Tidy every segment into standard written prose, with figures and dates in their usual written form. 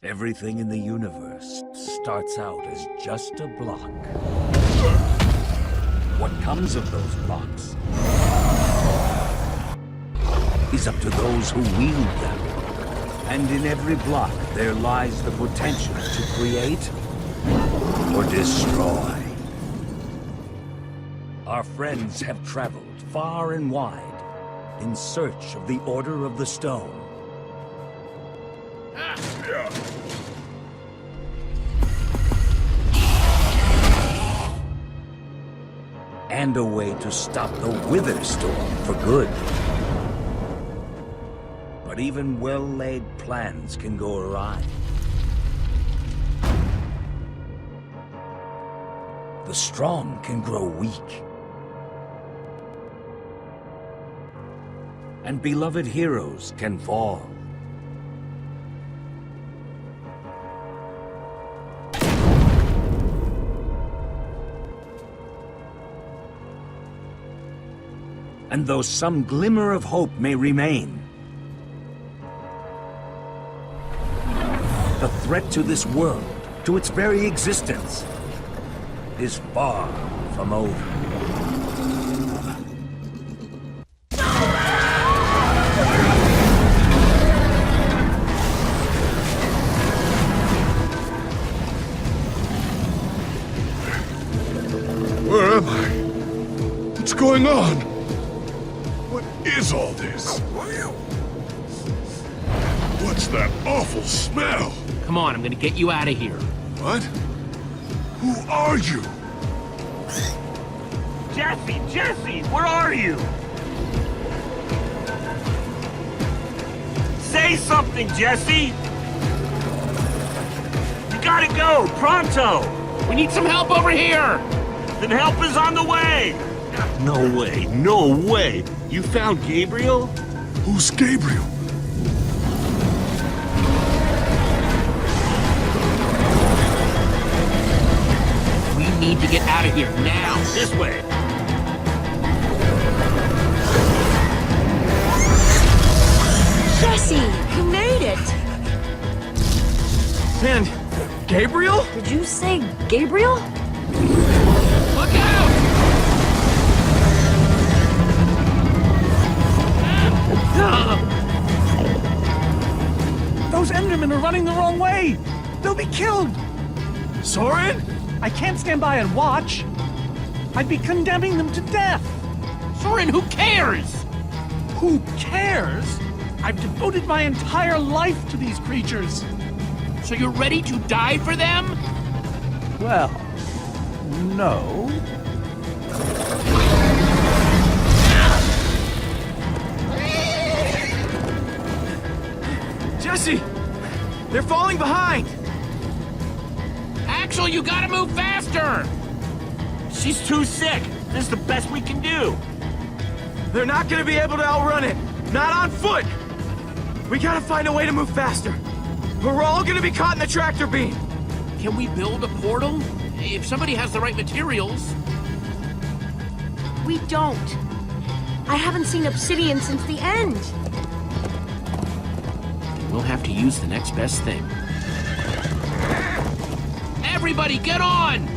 Everything in the universe starts out as just a block. What comes of those blocks is up to those who wield them. And in every block, there lies the potential to create or destroy. Our friends have traveled far and wide in search of the Order of the Stone. And a way to stop the Wither Storm for good. But even well-laid plans can go awry. The strong can grow weak. And beloved heroes can fall. And though some glimmer of hope may remain, the threat to this world, to its very existence, is far from over. Where am I? What's going on? What is all this? What's that awful smell? Come on, I'm gonna get you out of here. What? Who are you? Jesse, where are you? Say something, Jesse! You gotta go, pronto! We need some help over here! Then help is on the way! No way! You found Gabriel? Who's Gabriel? We need to get out of here now! This way! Jesse, you made it! And Gabriel? Did you say Gabriel? Look out! Those Endermen are running the wrong way! They'll be killed! Soren? I can't stand by and watch. I'd be condemning them to death. Soren, who cares? Who cares? I've devoted my entire life to these creatures. So you're ready to die for them? Well, no. Jesse! They're falling behind! Axel, you gotta move faster! She's too sick! This is the best we can do! They're not gonna be able to outrun it! Not on foot! We gotta find a way to move faster! Or we're all gonna be caught in the tractor beam! Can we build a portal? If somebody has the right materials. We don't. I haven't seen obsidian since the end. We'll have to use the next best thing. Everybody, get on!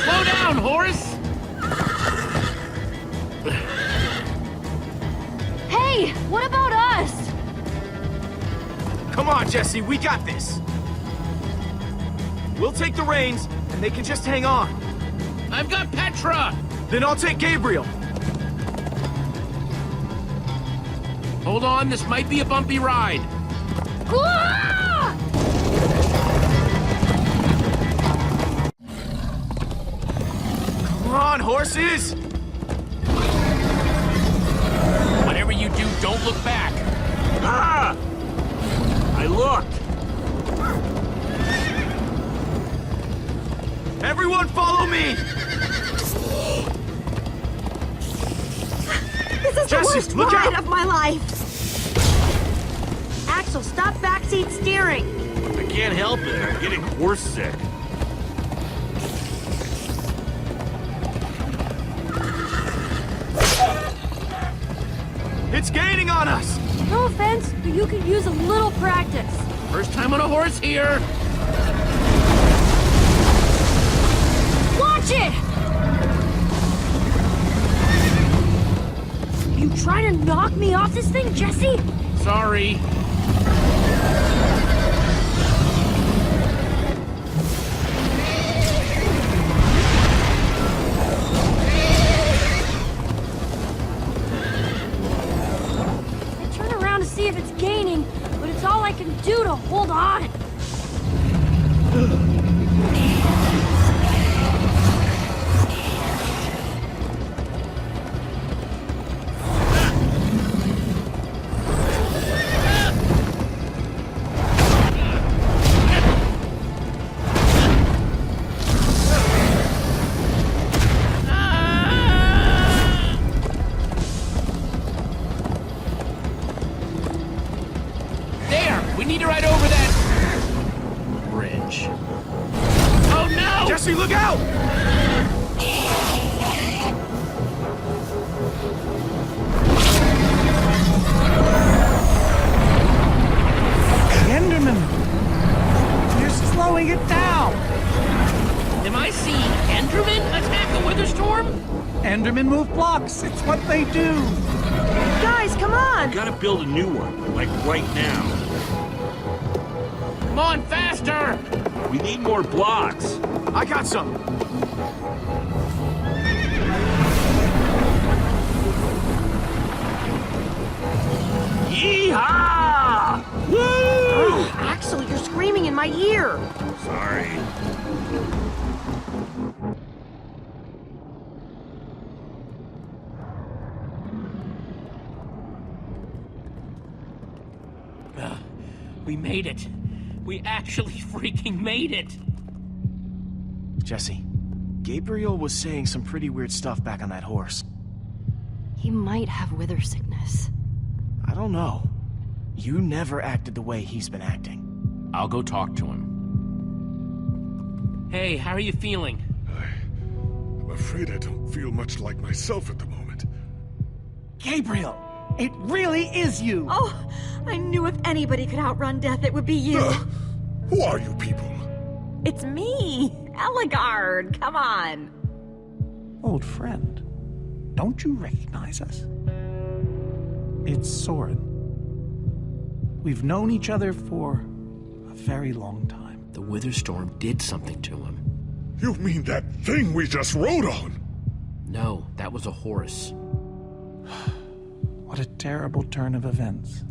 Slow down, Horace! Hey, what about us? Come on, Jesse, we got this! We'll take the reins, and they can just hang on. I've got Petra! Then I'll take Gabriel. Hold on, this might be a bumpy ride. Ah! Come on, horses! Whatever you do, don't look back. Ah! I looked! Everyone follow me! This is Jesse, the worst look ride out! of my life! so stop backseat steering. I can't help it. I'm getting horse sick. It's gaining on us! No offense, but you could use a little practice. First time on a horse here. Watch it! You trying to knock me off this thing, Jesse? Sorry. I turn around to see if it's gaining, but it's all I can do to hold on. There! We need to ride over that bridge. Oh no! Jesse, look out! Enderman! You're slowing it down! Am I seeing Enderman attack a wither storm? Endermen move blocks. It's what they do. Guys, come on! Gotta build a new one, like right now. Come on, faster! We need more blocks. I got some. Yeehaw! Woo! Axel, you're screaming in my ear. Sorry. We made it. We actually freaking made it. Jesse, Gabriel was saying some pretty weird stuff back on that horse. He might have wither sickness. I don't know. You never acted the way he's been acting. I'll go talk to him. Hey, how are you feeling? I'm afraid I don't feel much like myself at the moment. Gabriel, it really is you. Oh, I knew if anybody could outrun death, it would be you. Who are you people? It's me, Eligard. Come on. Old friend, don't you recognize us? It's Soren. We've known each other for a very long time. The wither storm did something to him. You mean that thing we just rode on? No, that was a horse. What a terrible turn of events.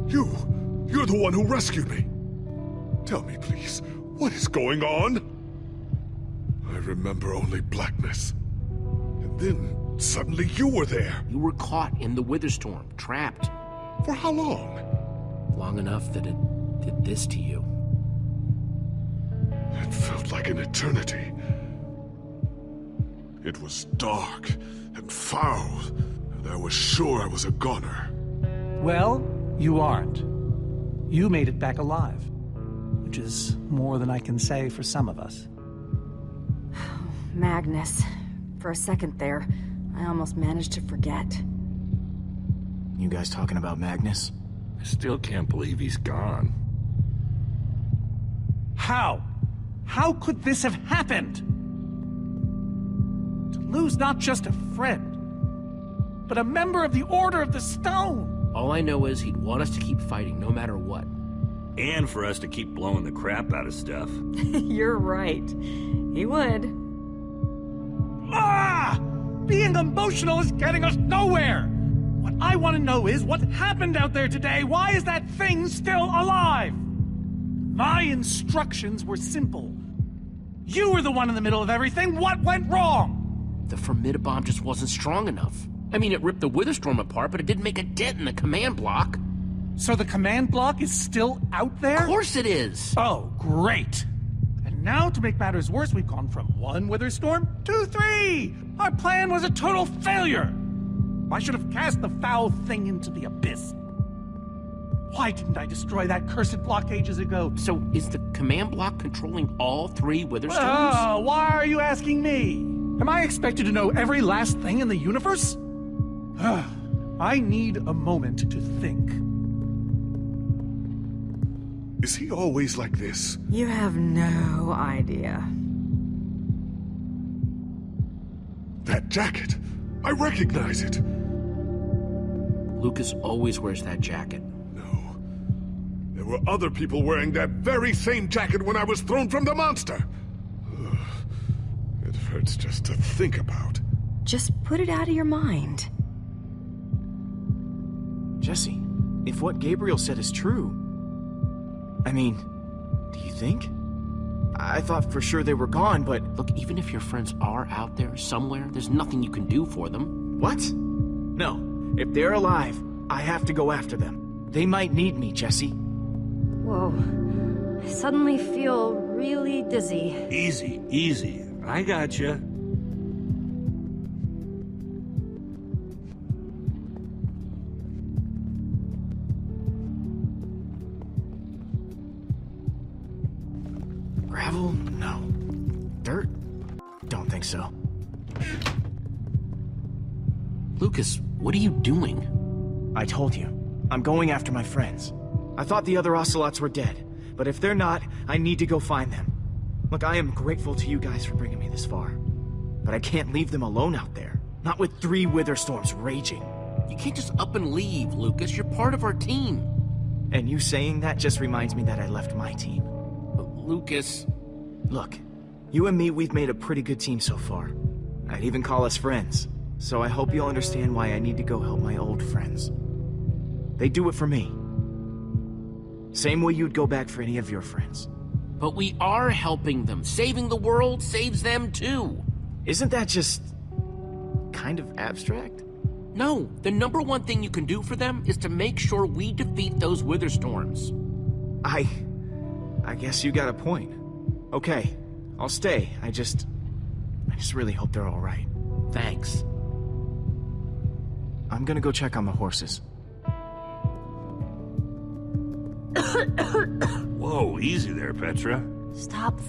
You're the one who rescued me. Tell me, please, what is going on? I remember only blackness. And then, suddenly you were there. You were caught in the wither storm, trapped. For how long? Long enough that it did this to you. It felt like an eternity. It was dark and foul, and I was sure I was a goner. Well, you aren't. You made it back alive, which is more than I can say for some of us. Magnus. For a second there, I almost managed to forget. You guys talking about Magnus? I still can't believe he's gone. How? How could this have happened? To lose not just a friend, but a member of the Order of the Stone. All I know is he'd want us to keep fighting no matter what. And for us to keep blowing the crap out of stuff. You're right. He would. Ah! Being emotional is getting us nowhere! What I want to know is what happened out there today? Why is that thing still alive? My instructions were simple. You were the one in the middle of everything. What went wrong? The Formidabomb just wasn't strong enough. I mean, it ripped the Witherstorm apart, but it didn't make a dent in the command block. So the command block is still out there? Of course it is! Oh, great. And now, to make matters worse, we've gone from 1 Witherstorm to 3! Our plan was a total failure! I should have cast the foul thing into the abyss. Why didn't I destroy that cursed block ages ago? So, is the command block controlling all 3 Witherstones? Oh, why are you asking me? Am I expected to know every last thing in the universe? I need a moment to think. Is he always like this? You have no idea. That jacket! I recognize it! Lucas always wears that jacket. No. There were other people wearing that very same jacket when I was thrown from the monster! Ugh. It hurts just to think about. Just put it out of your mind. Jesse, if what Gabriel said is true... I mean, do you think? I thought for sure they were gone, but... Look, even if your friends are out there somewhere, there's nothing you can do for them. What? No. If they're alive, I have to go after them. They might need me, Jesse. Whoa. I suddenly feel really dizzy. Easy, easy. I gotcha. Gravel? No. Dirt? Don't think so. Lucas, what are you doing? I told you. I'm going after my friends. I thought the other Ocelots were dead, but if they're not, I need to go find them. Look, I am grateful to you guys for bringing me this far, but I can't leave them alone out there. Not with 3 wither storms raging. You can't just up and leave, Lucas. You're part of our team. And you saying that just reminds me that I left my team. Lucas... Look, you and me, we've made a pretty good team so far. I'd even call us friends. So I hope you'll understand why I need to go help my old friends. They do it for me. Same way you'd go back for any of your friends. But we are helping them. Saving the world saves them too. Isn't that just... kind of abstract? No, the number one thing you can do for them is to make sure we defeat those wither storms. I guess you got a point. Okay, I'll stay. I just really hope they're all right. Thanks. I'm gonna go check on the horses. Whoa, easy there, Petra. Stop.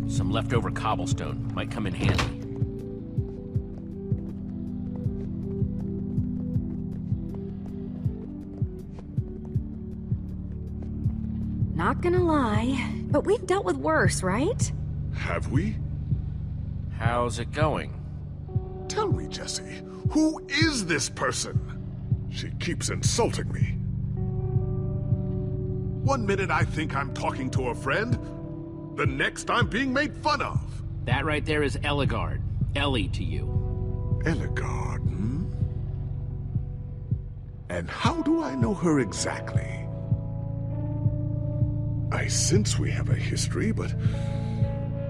Some leftover cobblestone might come in handy. Not gonna lie, but we've dealt with worse, right? Have we? How's it going? Tell me, Jesse, who is this person? She keeps insulting me. One minute I think I'm talking to a friend, the next I'm being made fun of. That right there is Eligard. Ellie to you. Eligard, hmm? And how do I know her exactly? I sense we have a history, but...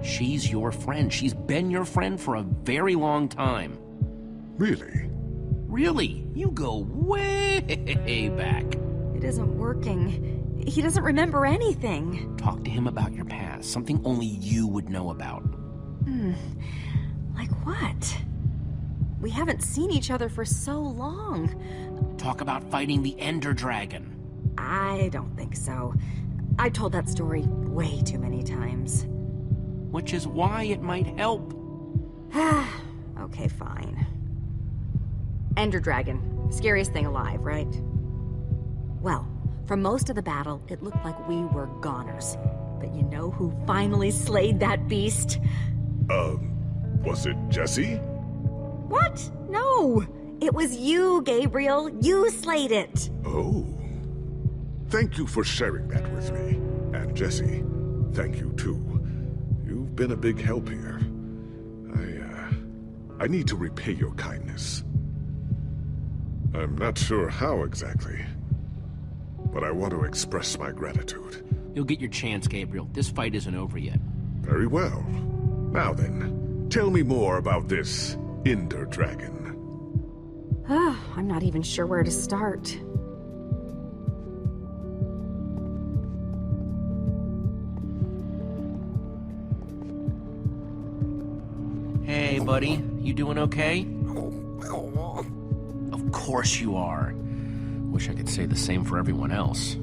She's your friend. She's been your friend for a very long time. Really? Really? You go way back. It isn't working. He doesn't remember anything. Talk to him about your past. Something only you would know about. Like what? We haven't seen each other for so long. Talk about fighting the Ender Dragon. I don't think so. I've told that story way too many times. Which is why it might help. Okay, fine. Ender Dragon. Scariest thing alive, right? Well, for most of the battle, it looked like we were goners. But you know who finally slayed that beast? Was it Jesse? What? No! It was you, Gabriel. You slayed it. Oh. Thank you for sharing that with me. And Jesse, thank you too. You've been a big help here. I need to repay your kindness. I'm not sure how exactly, but I want to express my gratitude. You'll get your chance, Gabriel. This fight isn't over yet. Very well. Now then, tell me more about this Ender Dragon. I'm not even sure where to start. Hey, buddy. You doing okay? Of Of course you are. Wish I could say the same for everyone else.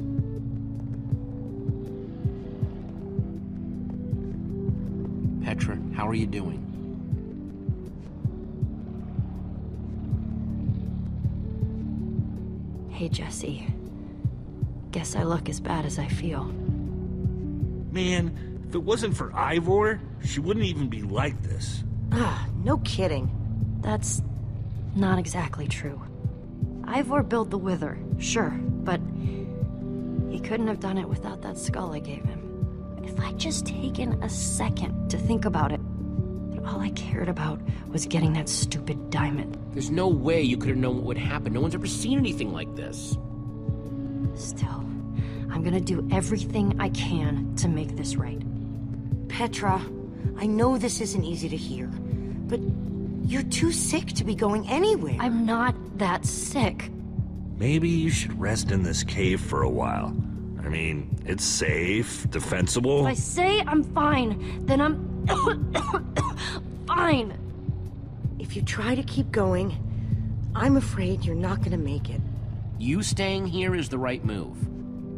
Petra, how are you doing? Hey, Jesse. Guess I look as bad as I feel. Man, if it wasn't for Ivor, she wouldn't even be like this. Ah, no kidding. That's not exactly true. Ivor built the Wither, sure, but he couldn't have done it without that skull I gave him. If I'd just taken a second to think about it, but all I cared about was getting that stupid diamond. There's no way you could have known what would happen. No one's ever seen anything like this. Still, I'm gonna do everything I can to make this right. Petra, I know this isn't easy to hear, but you're too sick to be going anywhere. I'm not that sick. Maybe you should rest in this cave for a while. I mean, it's safe, defensible. If I say I'm fine, then I'm fine. If you try to keep going, I'm afraid you're not gonna make it. You staying here is the right move.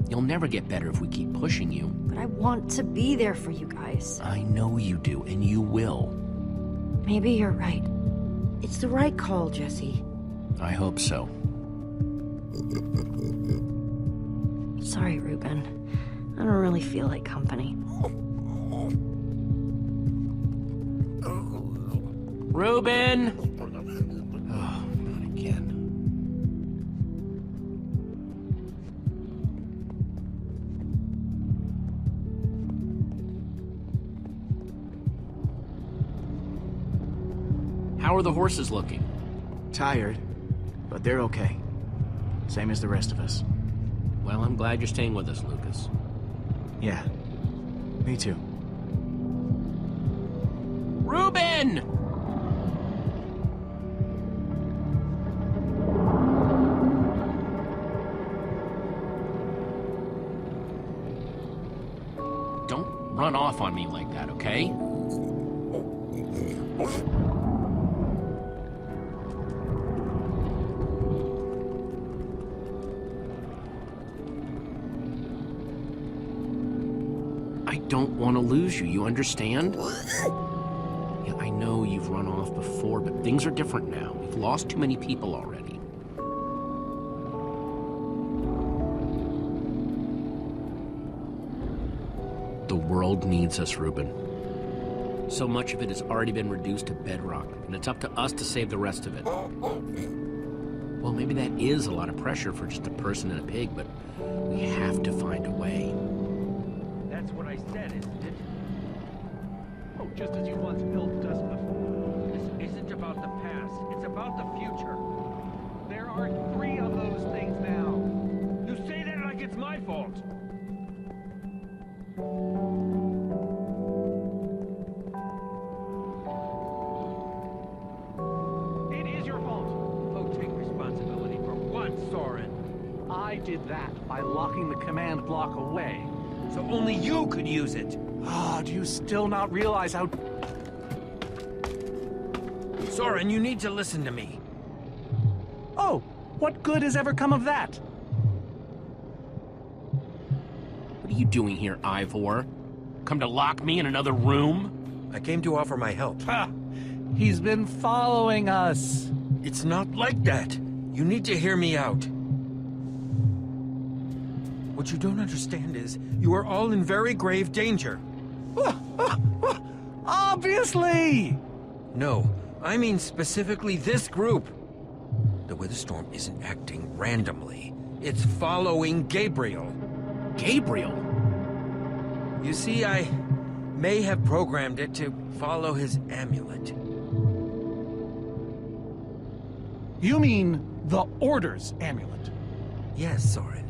You'll never get better if we keep pushing you. But I want to be there for you guys. I know you do, and you will. Maybe you're right. It's the right call, Jesse. I hope so. Sorry, Ruben. I don't really feel like company. Ruben! Oh, not again. How are the horses looking? Tired, but they're okay. Same as the rest of us. Well, I'm glad you're staying with us, Lucas. Yeah, me too. Ruben! Don't run off on me like that, okay? I don't want to lose you, you understand? Yeah, I know you've run off before, but things are different now. We've lost too many people already. The world needs us, Ruben. So much of it has already been reduced to bedrock, and it's up to us to save the rest of it. Well, maybe that is a lot of pressure for just a person and a pig, but we have to find a way. That's what I said, isn't it? Oh, just as you once helped us before. This isn't about the past, it's about the future. There are 3 of those things now. You say that like it's my fault. It is your fault. Oh, take responsibility for what, Soren? I did that by locking the command block away. So only you could use it. Ah, do you still not realize how... Soren, you need to listen to me. Oh, what good has ever come of that? What are you doing here, Ivor? Come to lock me in another room? I came to offer my help. Ha! He's been following us. It's not like that. You need to hear me out. What you don't understand is, you are all in very grave danger. Obviously! No, I mean specifically this group. The Witherstorm isn't acting randomly. It's following Gabriel. Gabriel? You see, I may have programmed it to follow his amulet. You mean the Order's amulet? Yes, Soren.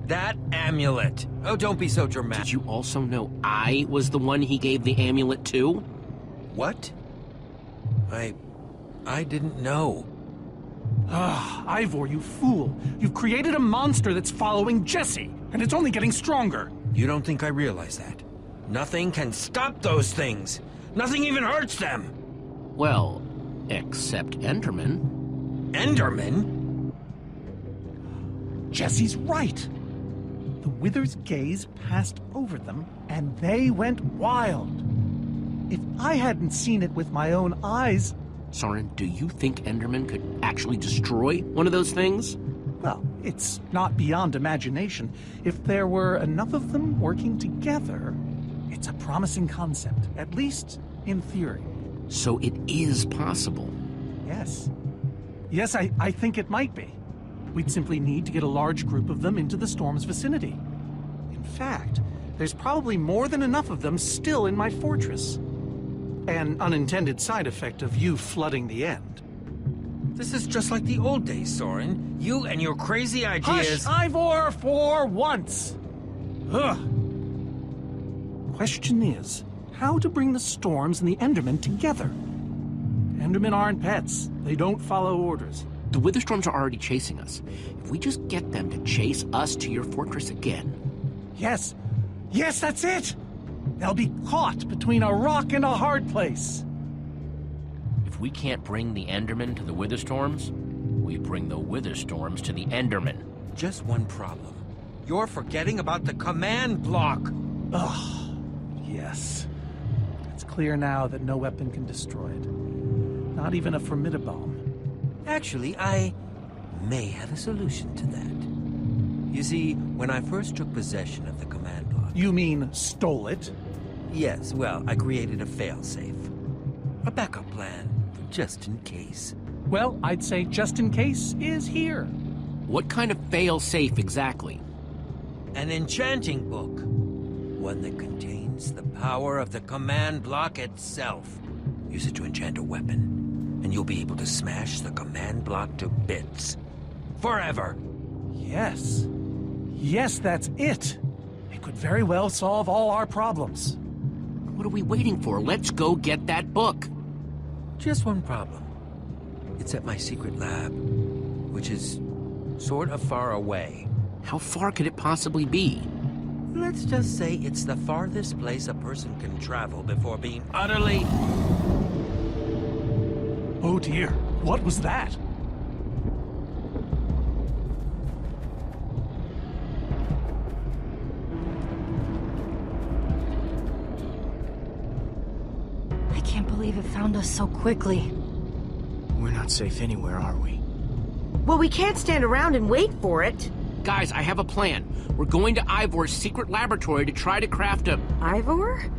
That amulet. Oh, don't be so dramatic. Did you also know I was the one he gave the amulet to? What? I didn't know. Ah, Ivor, you fool. You've created a monster that's following Jesse, and it's only getting stronger. You don't think I realize that? Nothing can stop those things. Nothing even hurts them. Well, except Enderman. Enderman? Jesse's right. The Wither's gaze passed over them, and they went wild. If I hadn't seen it with my own eyes... Soren, do you think Enderman could actually destroy one of those things? Well, it's not beyond imagination. If there were enough of them working together, it's a promising concept, at least in theory. So it is possible. Yes. Yes, I think it might be. We'd simply need to get a large group of them into the storm's vicinity. In fact, there's probably more than enough of them still in my fortress. An unintended side effect of you flooding the end. This is just like the old days, Soren. You and your crazy ideas... Hush, Ivor, for once! Ugh. Question is, how to bring the storms and the Endermen together? Endermen aren't pets. They don't follow orders. The Witherstorms are already chasing us. If we just get them to chase us to your fortress again... Yes. Yes, that's it! They'll be caught between a rock and a hard place. If we can't bring the Endermen to the Witherstorms, we bring the Witherstorms to the Endermen. Just one problem. You're forgetting about the command block. Ugh. Yes. It's clear now that no weapon can destroy it. Not even a formidabomb. Actually, I may have a solution to that. You see, when I first took possession of the command block... You mean stole it? Yes, well, I created a failsafe. A backup plan, for just in case. Well, I'd say just in case is here. What kind of fail-safe exactly? An enchanting book. One that contains the power of the command block itself. Use it to enchant a weapon, and you'll be able to smash the command block to bits. Forever! Yes. Yes, that's it. It could very well solve all our problems. What are we waiting for? Let's go get that book. Just one problem. It's at my secret lab, which is sort of far away. How far could it possibly be? Let's just say it's the farthest place a person can travel before being utterly... Oh dear, what was that? I can't believe it found us so quickly. We're not safe anywhere, are we? Well, we can't stand around and wait for it. Guys, I have a plan. We're going to Ivor's secret laboratory to try to craft a... Ivor?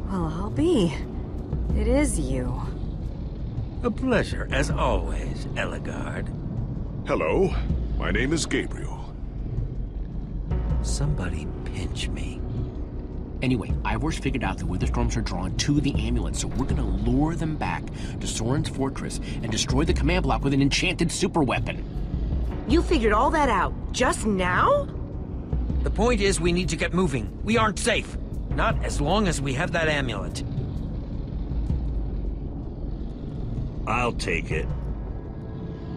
Well, I'll be. It is you. A pleasure, as always, Eligard. Hello, my name is Gabriel. Somebody pinch me. Anyway, Ivor's figured out the Witherstorms are drawn to the amulet, so we're gonna lure them back to Soren's fortress and destroy the command block with an enchanted superweapon. You figured all that out just now? The point is, we need to get moving. We aren't safe. Not as long as we have that amulet. I'll take it.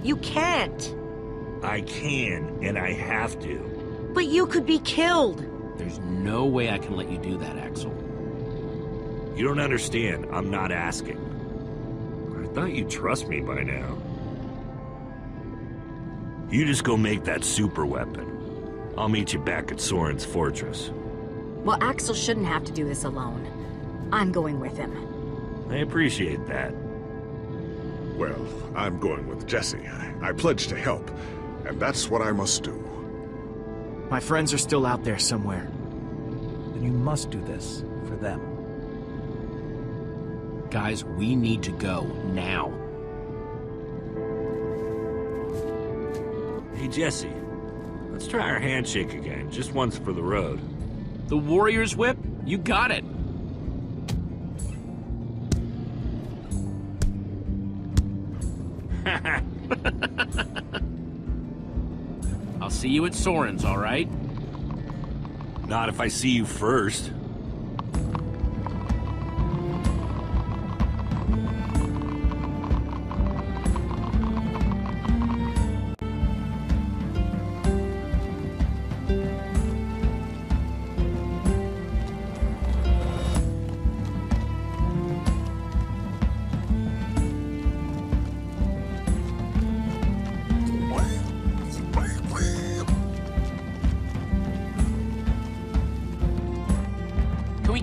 You can't. I can, and I have to. But you could be killed. There's no way I can let you do that, Axel. You don't understand. I'm not asking. I thought you'd trust me by now. You just go make that super weapon. I'll meet you back at Soren's fortress. Well, Axel shouldn't have to do this alone. I'm going with him. I appreciate that. Well, I'm going with Jesse. I pledged to help, and that's what I must do. My friends are still out there somewhere. Then you must do this for them. Guys, we need to go now. Hey, Jesse. Let's try our handshake again, just once for the road. The Warrior's Whip? You got it. I'll see you at Soren's, all right? Not if I see you first.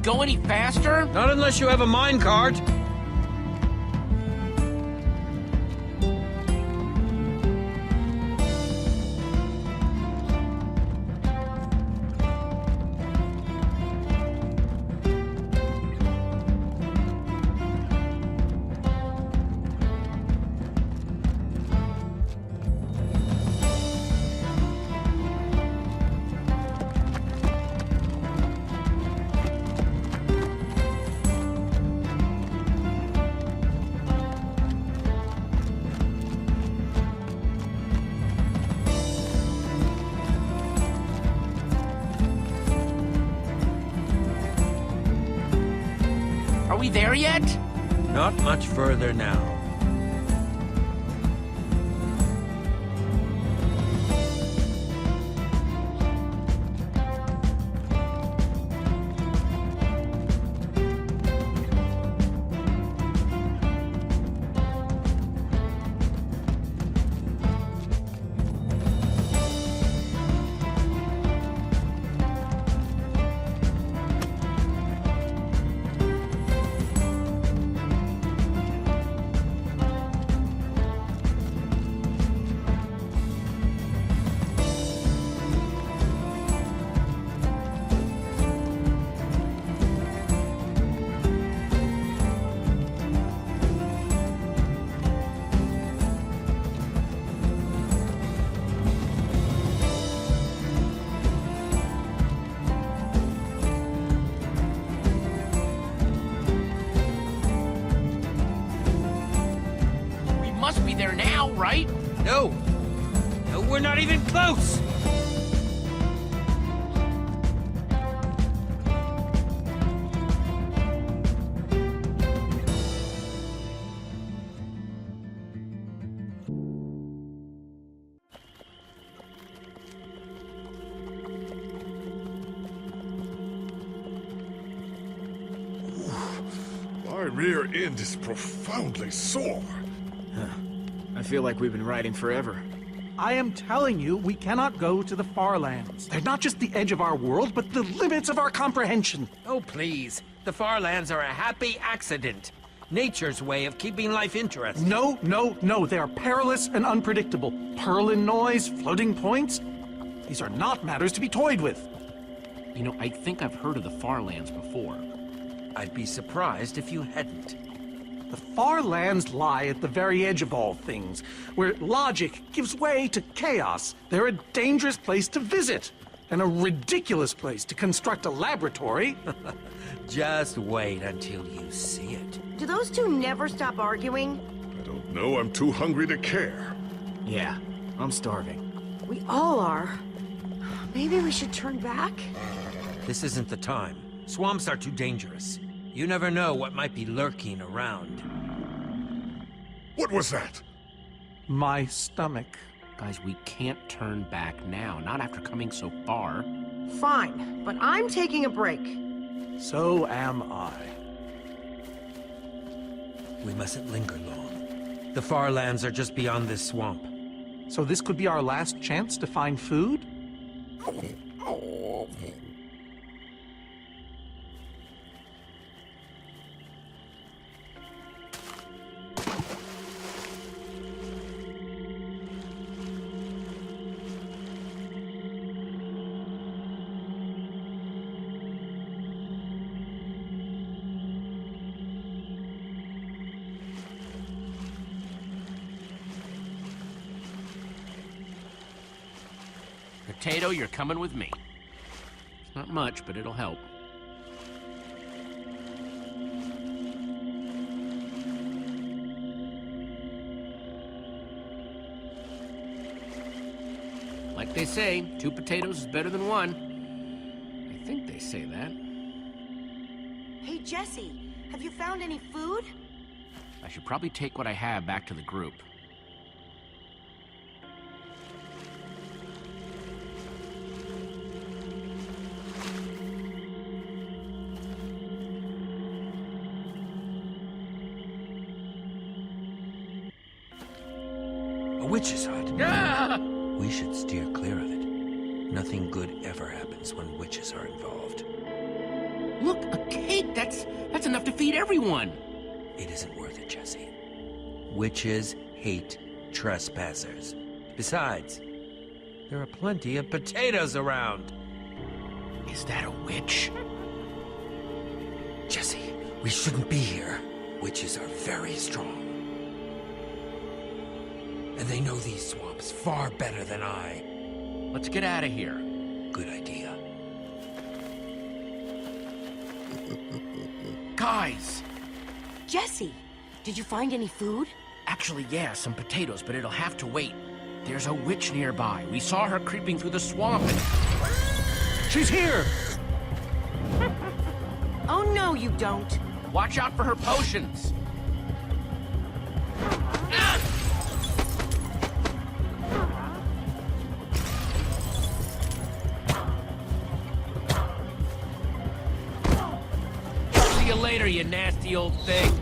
go any faster? Not unless you have a minecart. Are we there yet? Not much further now. Must be there now, right? No! No, we're not even close! My rear end is profoundly sore. I feel like we've been riding forever. I am telling you, we cannot go to the far lands. They're not just the edge of our world, but the limits of our comprehension. Oh, please. The far lands are a happy accident. Nature's way of keeping life interesting. No, no, no. They are perilous and unpredictable. Purlin noise, floating points. These are not matters to be toyed with. You know, I think I've heard of the far lands before. I'd be surprised if you hadn't. The far lands lie at the very edge of all things, where logic gives way to chaos. They're a dangerous place to visit, and a ridiculous place to construct a laboratory. Just wait until you see it. Do those two never stop arguing? I don't know, I'm too hungry to care. Yeah, I'm starving. We all are. Maybe we should turn back? This isn't the time. Swamps are too dangerous. You never know what might be lurking around. What was that? My stomach. Guys, we can't turn back now, not after coming so far. Fine, but I'm taking a break. So am I. We mustn't linger long. The far lands are just beyond this swamp. So this could be our last chance to find food? Potato, you're coming with me. It's not much, but it'll help. Like they say, 2 potatoes is better than 1. I think they say that. Hey, Jesse, have you found any food? I should probably take what I have back to the group. A witch's hut. Ah! We should steer clear of it. Nothing good ever happens when witches are involved. Look, a cake! That's enough to feed everyone! It isn't worth it, Jesse. Witches hate trespassers. Besides, there are plenty of potatoes around. Is that a witch? Jesse, we shouldn't be here. Witches are very strong. And they know these swamps far better than I. Let's get out of here. Good idea. Guys! Jesse, did you find any food? Actually, yeah, some potatoes, but it'll have to wait. There's a witch nearby. We saw her creeping through the swamp and... She's here! Oh, no, you don't. Watch out for her potions! Ah! See you later, you nasty old thing.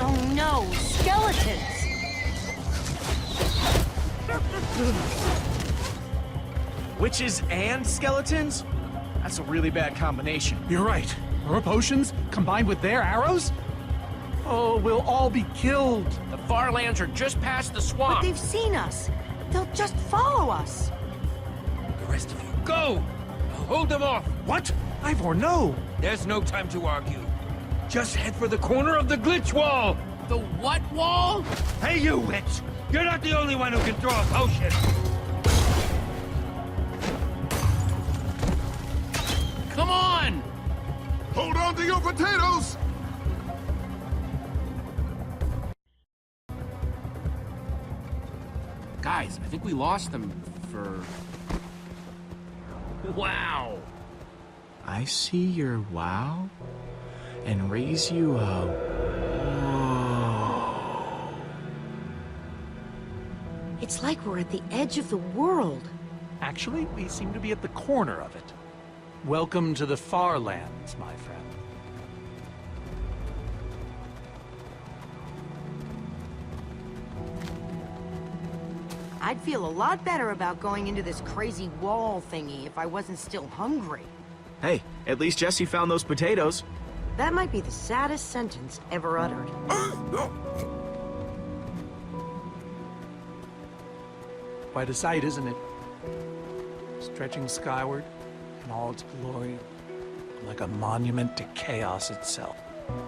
Oh, no, skeletons. Witches and skeletons? That's a really bad combination. You're right. Her potions, combined with their arrows? Oh, we'll all be killed. The Farlands are just past the But swamp. they've seen us. They'll just follow us. The rest of you, go! I'll hold them off. What? Ivor, no! There's no time to argue. Just head for the corner of the glitch wall! The what wall? Hey, you witch! You're not the only one who can throw a potion! Come on! Hold on to your potatoes! Guys, I think we lost them for... Wow! I see your wow and raise you a whoa. It's like we're at the edge of the world. Actually, we seem to be at the corner of it. Welcome to the Farlands, my friend. I'd feel a lot better about going into this crazy wall thingy if I wasn't still hungry. Hey, at least Jesse found those potatoes. That might be the saddest sentence ever uttered. Quite a sight, isn't it? Stretching skyward in all its glory, like a monument to chaos itself.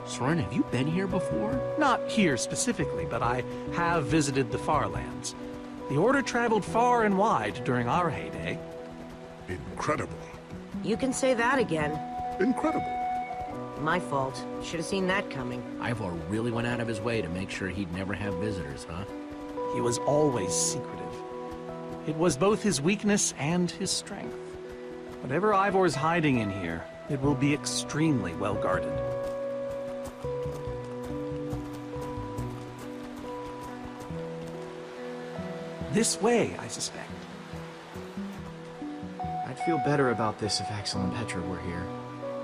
Soren, have you been here before? Not here specifically, but I have visited the Farlands. The Order traveled far and wide during our heyday. Incredible. You can say that again. Incredible. My fault. Should have seen that coming. Ivor really went out of his way to make sure he'd never have visitors, huh? He was always secretive. It was both his weakness and his strength. Whatever Ivor's hiding in here, it will be extremely well guarded. This way, I suspect. I'd feel better about this if Axel and Petra were here.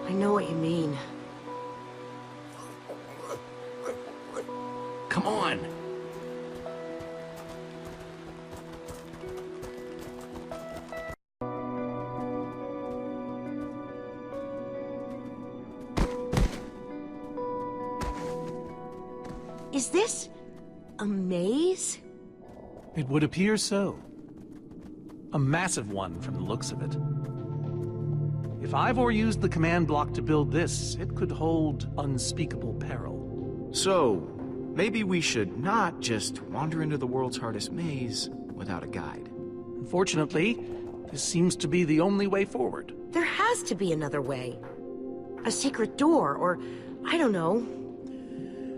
I know what you mean. Come on! Is this a maze? It would appear so. A massive one from the looks of it. If Ivor used the command block to build this, it could hold unspeakable peril. So, maybe we should not just wander into the world's hardest maze without a guide. Unfortunately, this seems to be the only way forward. There has to be another way. A secret door, or I don't know.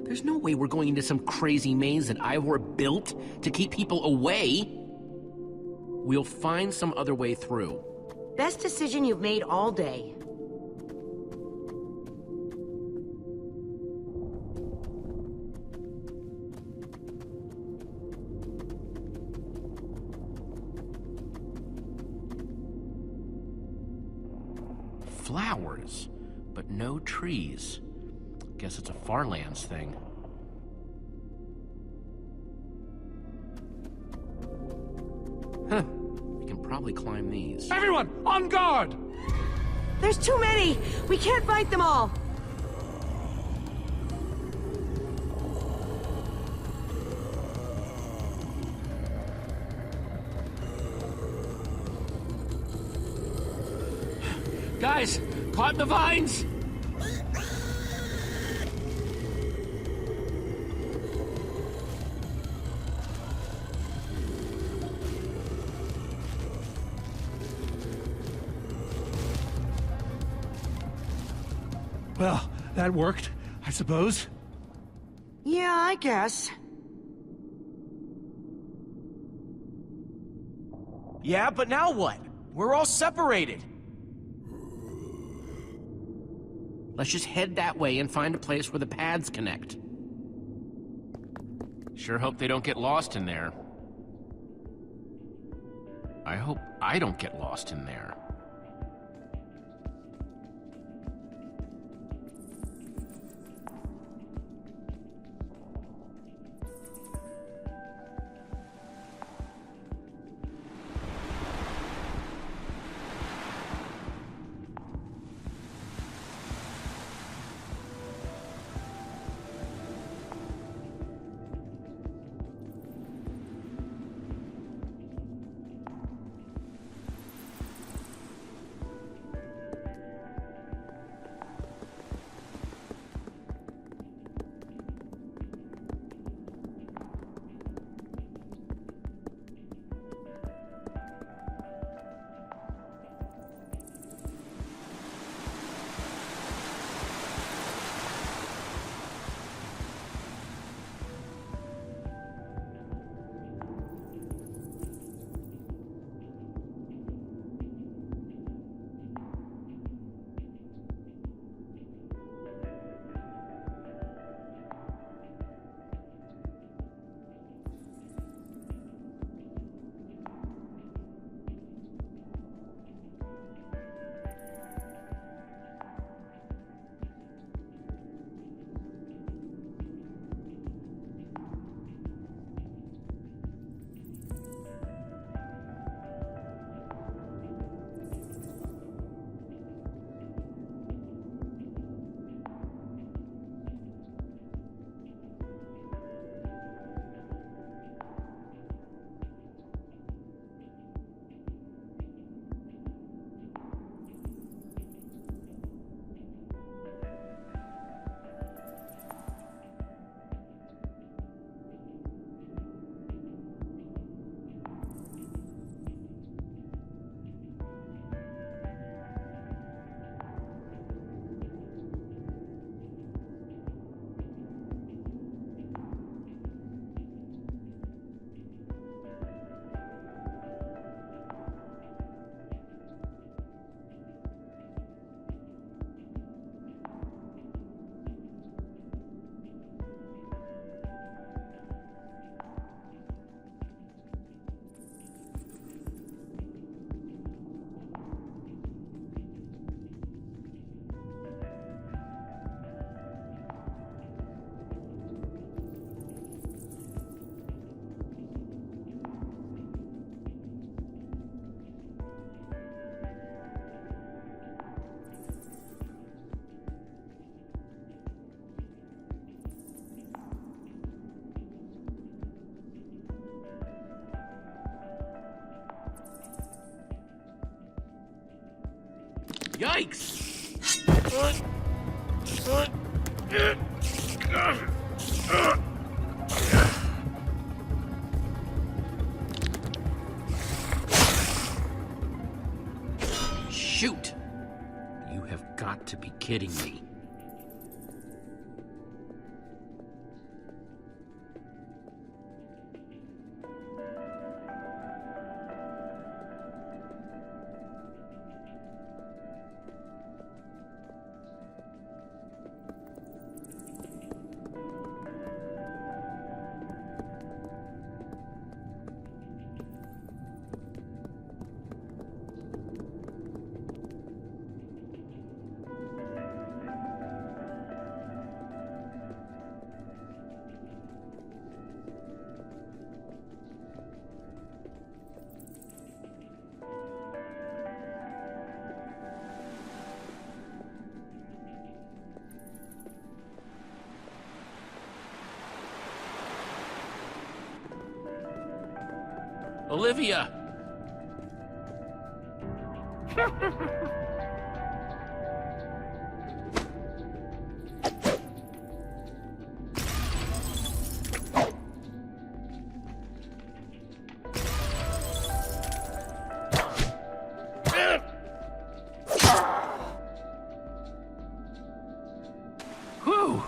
There's no way we're going into some crazy maze that Ivor built to keep people away. We'll find some other way through. Best decision you've made all day. Flowers, but no trees. Guess it's a Farlands thing. Huh. We can probably climb these. Everyone, on guard! There's too many! We can't fight them all! Guys, caught in the vines! Well, that worked, I suppose. Yeah, I guess. Yeah, but now what? We're all separated. Let's just head that way and find a place where the paths connect. Sure hope they don't get lost in there. I hope I don't get lost in there. Yikes! Shoot! You have got to be kidding me. Olivia! Whew!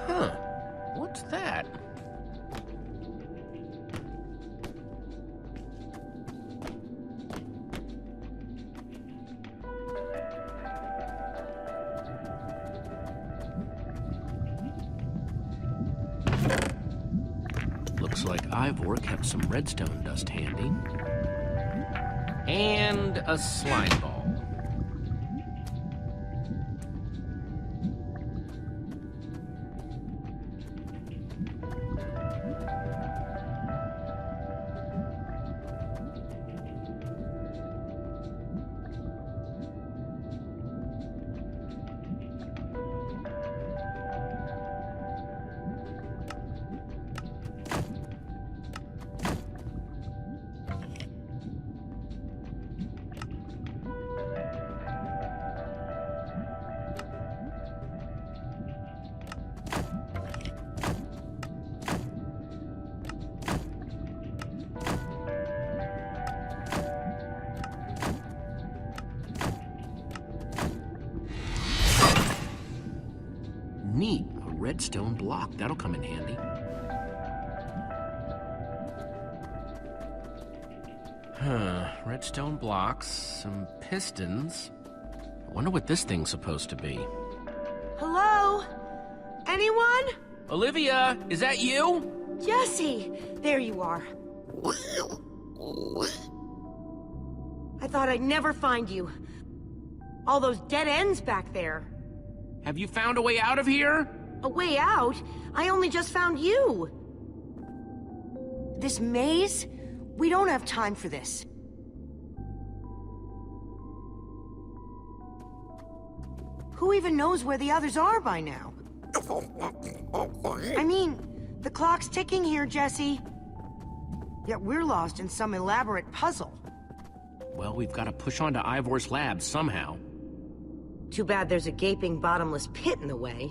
Huh. What's that? Looks like Ivor kept some redstone dust handy. And a slime ball. Neat, a redstone block. That'll come in handy. Huh, redstone blocks, some pistons. I wonder what this thing's supposed to be. Hello? Anyone? Olivia, is that you? Jesse! There you are. I thought I'd never find you. All those dead ends back there. Have you found a way out of here? A way out? I only just found you. This maze? We don't have time for this. Who even knows where the others are by now? I mean, the clock's ticking here, Jesse. Yet we're lost in some elaborate puzzle. Well, we've got to push on to Ivor's lab somehow. Too bad there's a gaping bottomless pit in the way.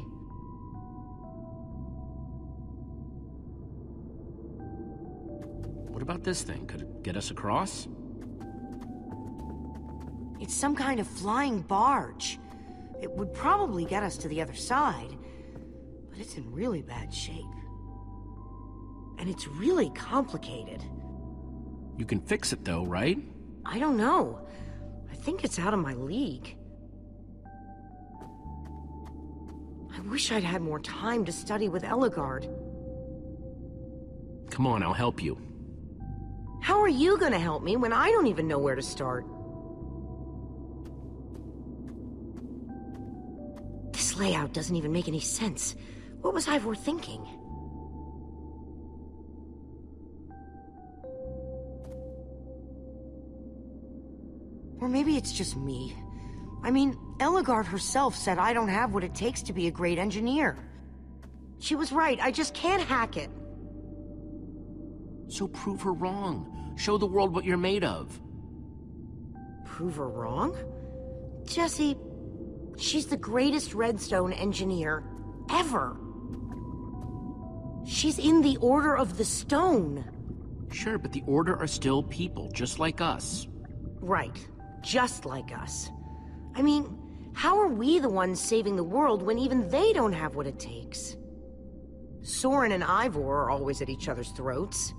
What about this thing? Could it get us across? It's some kind of flying barge. It would probably get us to the other side, but it's in really bad shape. And it's really complicated. You can fix it though, right? I don't know. I think it's out of my league. I wish I'd had more time to study with Eligard. Come on, I'll help you. How are you gonna help me when I don't even know where to start? This layout doesn't even make any sense. What was Ivor thinking? Or maybe it's just me. I mean, Eligard herself said I don't have what it takes to be a great engineer. She was right, I just can't hack it. So prove her wrong. Show the world what you're made of. Prove her wrong? Jesse, she's the greatest redstone engineer ever. She's in the Order of the Stone. Sure, but the Order are still people, just like us. Right, just like us. I mean, how are we the ones saving the world when even they don't have what it takes? Soren and Ivor are always at each other's throats.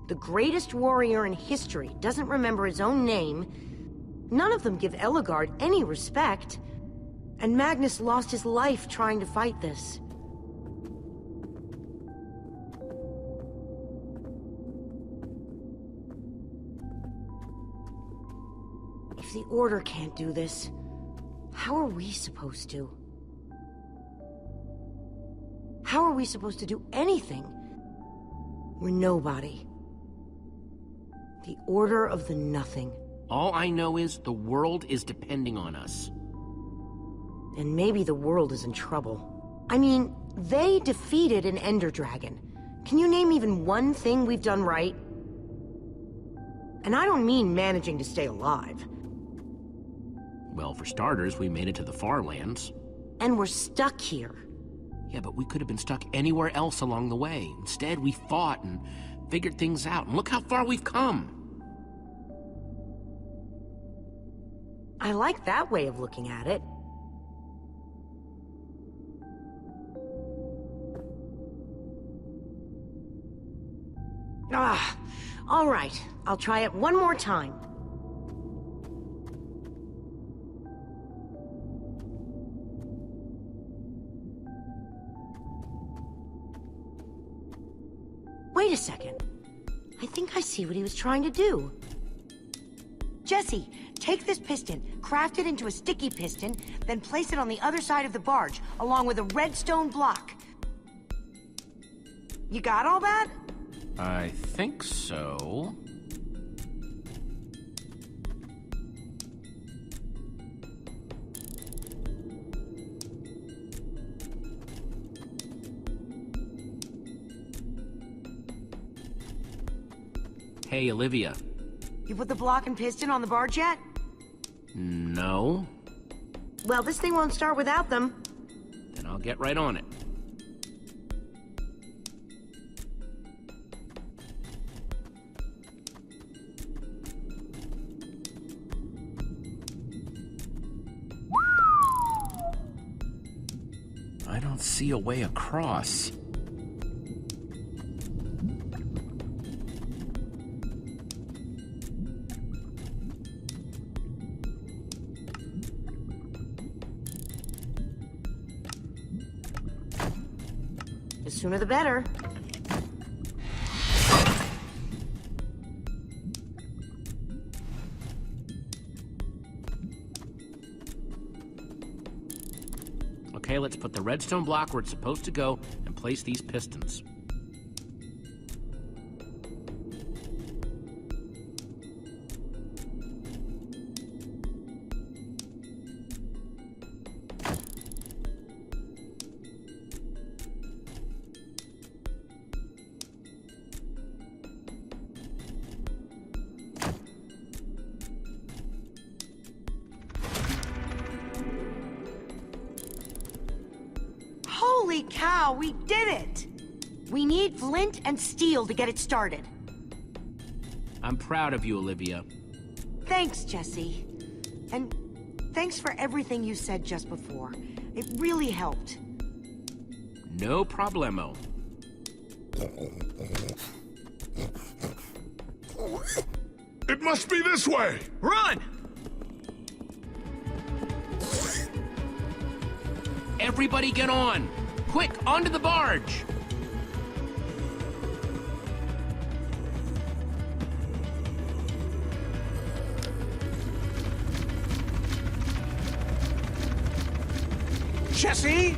The greatest warrior in history doesn't remember his own name. None of them give Ellegaard any respect. And Magnus lost his life trying to fight this. If the Order can't do this, how are we supposed to? How are we supposed to do anything? We're nobody. The Order of the Nothing. All I know is the world is depending on us. And maybe the world is in trouble. I mean, they defeated an Ender Dragon. Can you name even one thing we've done right? And I don't mean managing to stay alive. Well, for starters, we made it to the far lands. And we're stuck here. Yeah, but we could have been stuck anywhere else along the way. Instead, we fought and figured things out. And look how far we've come. I like that way of looking at it. All right. I'll try it one more time. Wait a second. I think I see what he was trying to do. Jesse, take this piston, craft it into a sticky piston, then place it on the other side of the barge, along with a redstone block. You got all that? I think so. Hey, Olivia. You put the block and piston on the barge yet? No. Well, this thing won't start without them. Then I'll get right on it. I don't see a way across. The sooner the better. Okay, let's put the redstone block where it's supposed to go and place these pistons. Holy cow, we did it! We need flint and steel to get it started. I'm proud of you, Olivia. Thanks, Jesse. And thanks for everything you said just before. It really helped. No problemo. It must be this way! Run! Everybody get on! Quick, onto the barge! Jesse!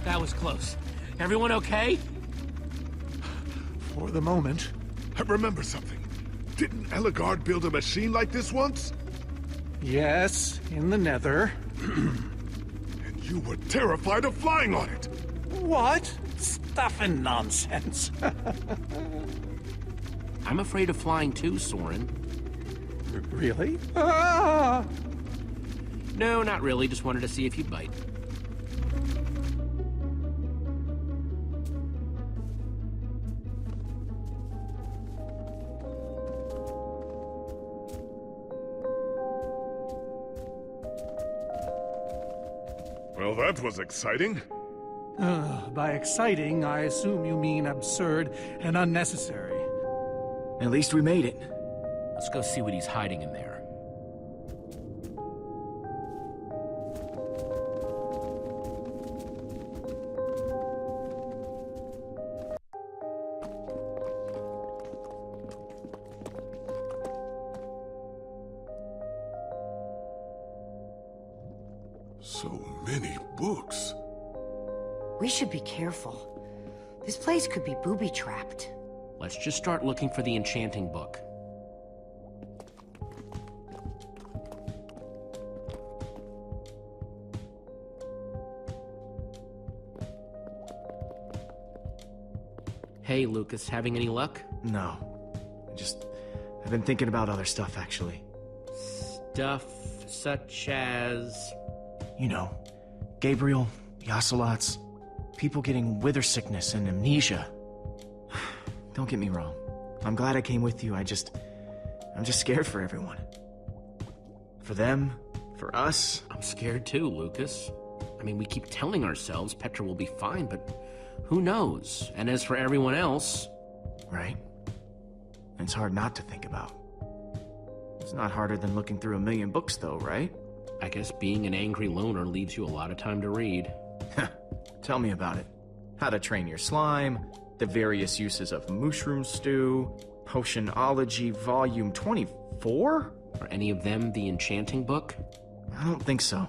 That was close. Everyone okay? For the moment. I remember something. Didn't Ellegaard build a machine like this once? Yes, in the Nether. And you were terrified of flying on it! What? Stuff and nonsense. I'm afraid of flying too, Soren. Really? Ah! No, not really. Just wanted to see if you'd bite. Well, that was exciting. By exciting, I assume you mean absurd and unnecessary. At least we made it. Let's go see what he's hiding in there. So many books. We should be careful. This place could be booby-trapped. Let's just start looking for the enchanting book. Hey, Lucas, having any luck? No. I've been thinking about other stuff, actually. Stuff such as... You know, Gabriel, the Ocelots, people getting wither sickness and amnesia. Don't get me wrong. I'm glad I came with you. I'm just scared for everyone. For them, for us. I'm scared too, Lucas. I mean, we keep telling ourselves Petra will be fine, but who knows? And as for everyone else... Right? It's hard not to think about. It's not harder than looking through 1,000,000 books, though, right? I guess being an angry loner leaves you a lot of time to read. Tell me about it. How to train your slime, the various uses of mushroom stew, Potionology Volume 24? Are any of them the enchanting book? I don't think so.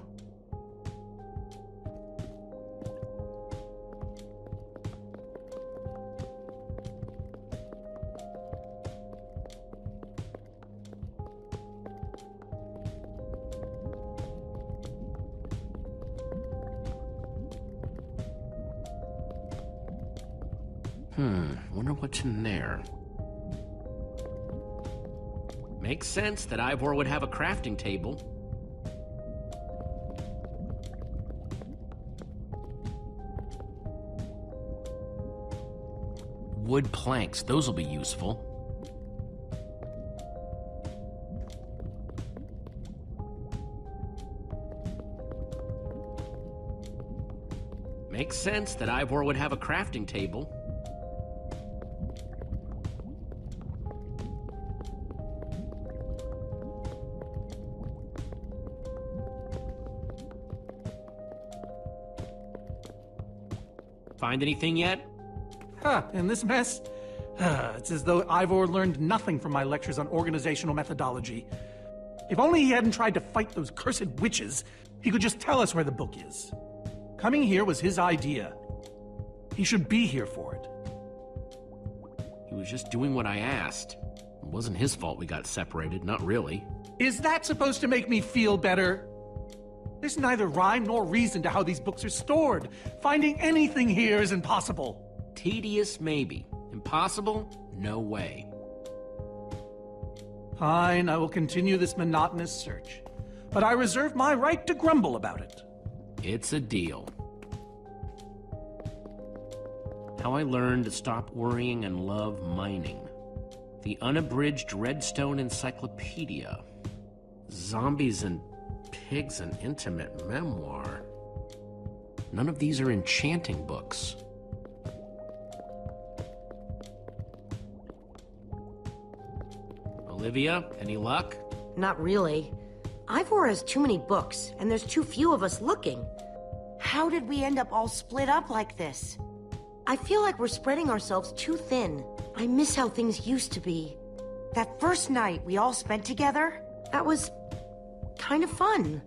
Wonder what's in there. Makes sense that Ivor would have a crafting table. Wood planks, those will be useful. Makes sense that Ivor would have a crafting table. Find anything yet? In this mess? It's as though Ivor learned nothing from my lectures on organizational methodology. If only he hadn't tried to fight those cursed witches, he could just tell us where the book is. Coming here was his idea. He should be here for it. He was just doing what I asked. It wasn't his fault we got separated, not really. Is that supposed to make me feel better? There's neither rhyme nor reason to how these books are stored. Finding anything here is impossible. Tedious, maybe. Impossible? No way. Fine, I will continue this monotonous search. But I reserve my right to grumble about it. It's a deal. How I learned to stop worrying and love mining. The unabridged Redstone Encyclopedia. Zombies and Pigs, an intimate memoir. None of these are enchanting books. Olivia, any luck? Not really. Ivor has too many books, and there's too few of us looking. How did we end up all split up like this? I feel like we're spreading ourselves too thin. I miss how things used to be. That first night we all spent together, that was kind of fun.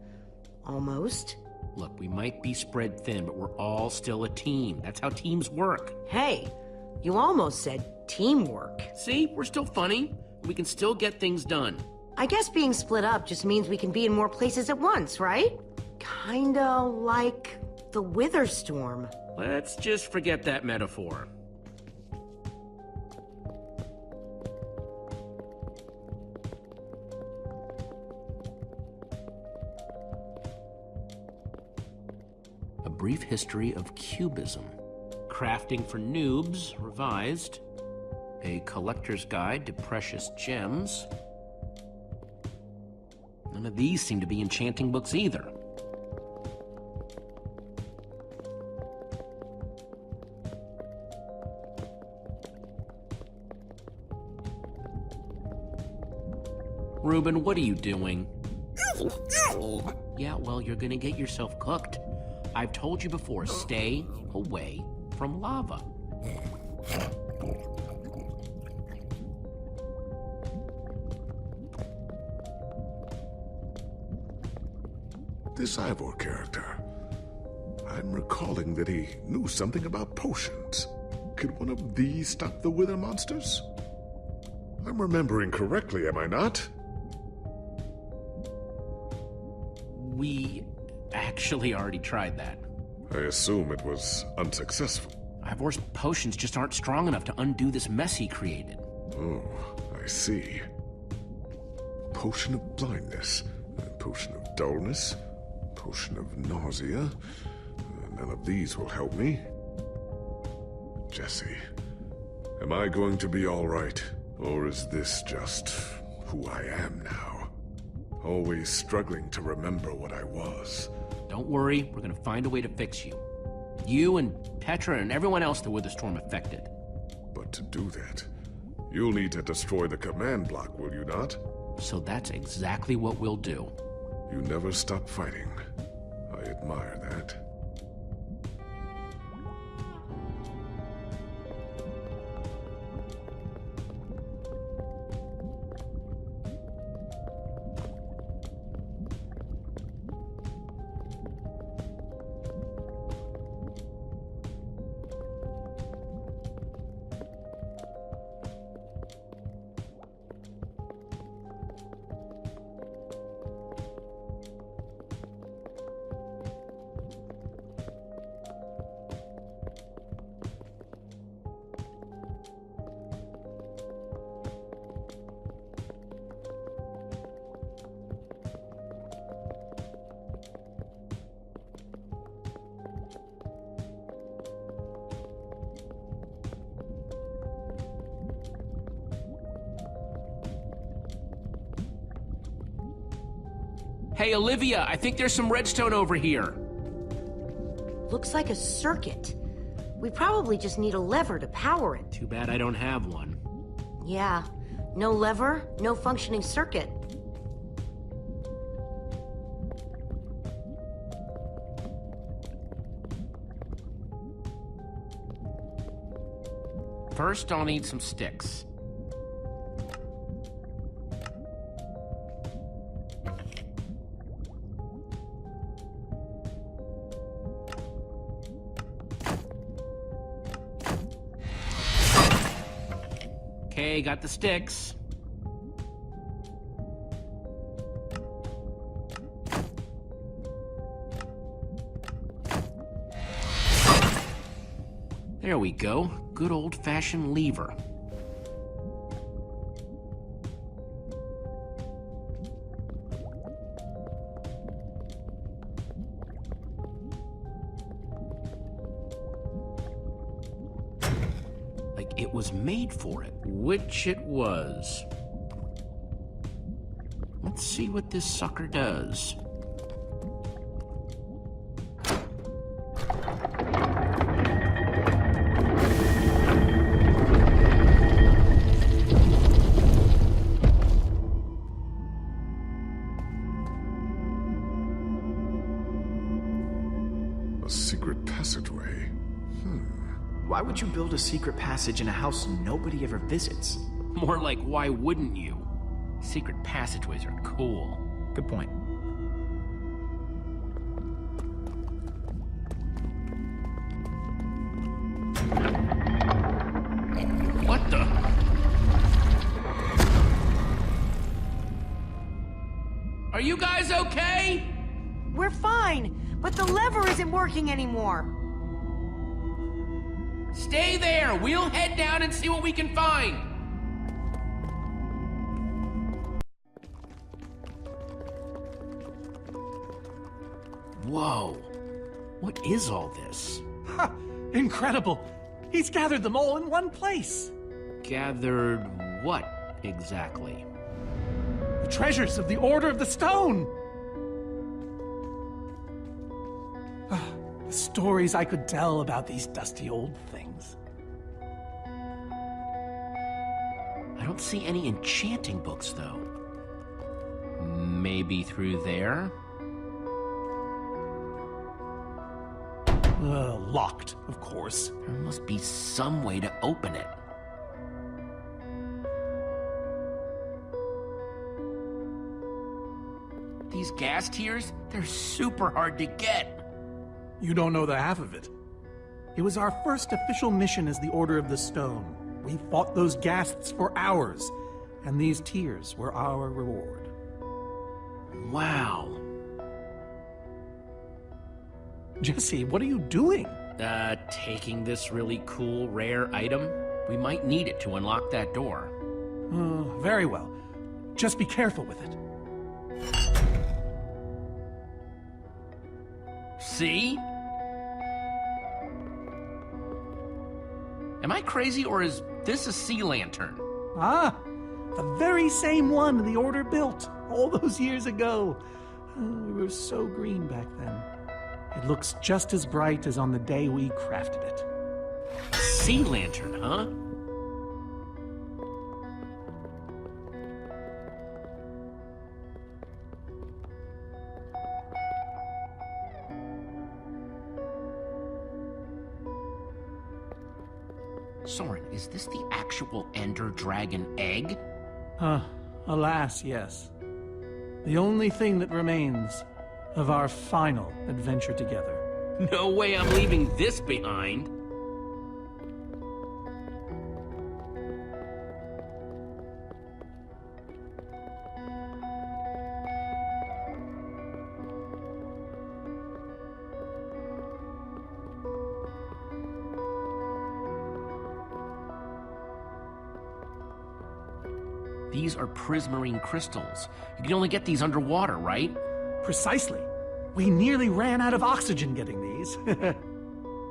Almost. Look, we might be spread thin, but we're all still a team. That's how teams work. Hey, you almost said teamwork. See, we're still funny. We can still get things done. I guess being split up just means we can be in more places at once, right? Kinda like the Wither Storm. Let's just forget that metaphor. A Brief History of Cubism. Crafting for Noobs, revised. A Collector's Guide to Precious Gems. None of these seem to be enchanting books either. Reuben, what are you doing? Yeah, well, you're gonna get yourself cooked. I've told you before, stay away from lava. This Ivor character. I'm recalling that he knew something about potions. Could one of these stop the wither monsters? I'm remembering correctly, am I not? We actually already tried that. I assume it was unsuccessful. Ivor's potions just aren't strong enough to undo this mess he created. Oh, I see. Potion of blindness, a potion of dullness, potion of nausea. None of these will help me. Jesse, am I going to be all right? Or is this just who I am now? Always struggling to remember what I was. Don't worry, we're gonna find a way to fix you. You and Petra and everyone else that were the storm affected. But to do that, you'll need to destroy the command block, will you not? So that's exactly what we'll do. You never stop fighting. I admire that. Hey, Olivia, I think there's some redstone over here. Looks like a circuit. We probably just need a lever to power it. Too bad I don't have one. Yeah. No lever, no functioning circuit. First, I'll need some sticks. Okay, got the sticks. There we go. Good old-fashioned lever. Like it was made for it, which it was. Let's see what this sucker does. A secret passageway. Why would you build a secret passage in a house nobody ever visits? More like, why wouldn't you? Secret passageways are cool. Good point. What the? Are you guys okay? We're fine, but the lever isn't working anymore. Stay there. We'll head down and see what we can find. Whoa. What is all this? Ha! Incredible! He's gathered them all in one place. Gathered what exactly? The treasures of the Order of the Stone. The stories I could tell about these dusty old things. I don't see any enchanting books, though. Maybe through there? Locked, of course. There must be some way to open it. These gas tiers, they're super hard to get. You don't know the half of it. It was our first official mission as the Order of the Stone. We fought those ghasts for hours, and these tiers were our reward. Wow. Jesse, what are you doing? Taking this really cool, rare item. We might need it to unlock that door. Very well. Just be careful with it. See? Am I crazy, or is this a sea lantern? Ah, the very same one the Order built all those years ago. We were so green back then. It looks just as bright as on the day we crafted it. Sea lantern, huh? Soren, is this the actual Ender Dragon egg? Alas, yes. The only thing that remains of our final adventure together. No way I'm leaving this behind. These are prismarine crystals. You can only get these underwater, right? Precisely. We nearly ran out of oxygen getting these.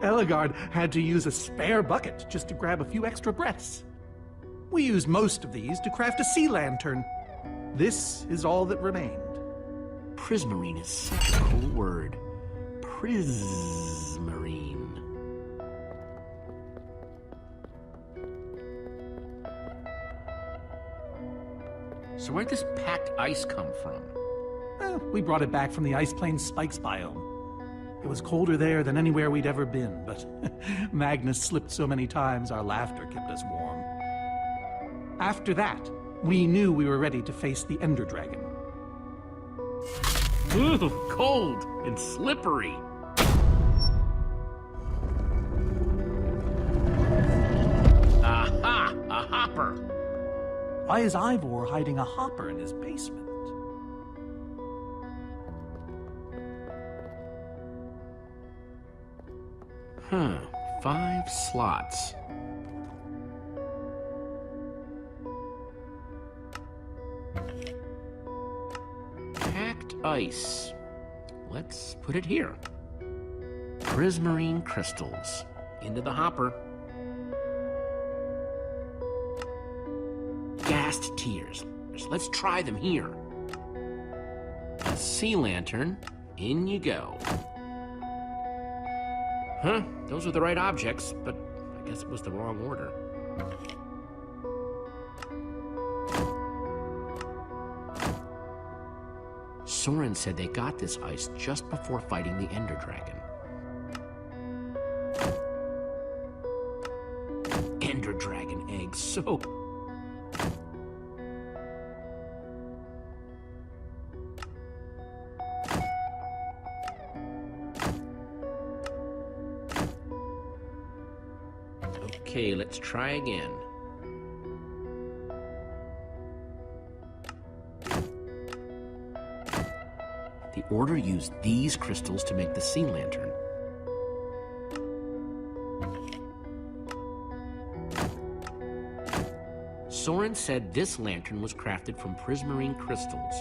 Eligard had to use a spare bucket just to grab a few extra breaths. We used most of these to craft a sea lantern. This is all that remained. Prismarine is such a cool word. Prismarine. So where'd this packed ice come from? We brought it back from the Ice Plains Spikes biome. It was colder there than anywhere we'd ever been, but Magnus slipped so many times our laughter kept us warm. After that, we knew we were ready to face the Ender Dragon. Ooh, cold and slippery. Aha! A hopper! Why is Ivor hiding a hopper in his basement? 5 slots. Packed ice. Let's put it here. Prismarine crystals. Into the hopper. Ghast tears. Let's try them here. A sea lantern. In you go. Huh, those were the right objects, but I guess it was the wrong order. Soren said they got this ice just before fighting the Ender Dragon. Ender Dragon eggs, so... Okay, let's try again. The Order used these crystals to make the sea lantern. Soren said this lantern was crafted from prismarine crystals.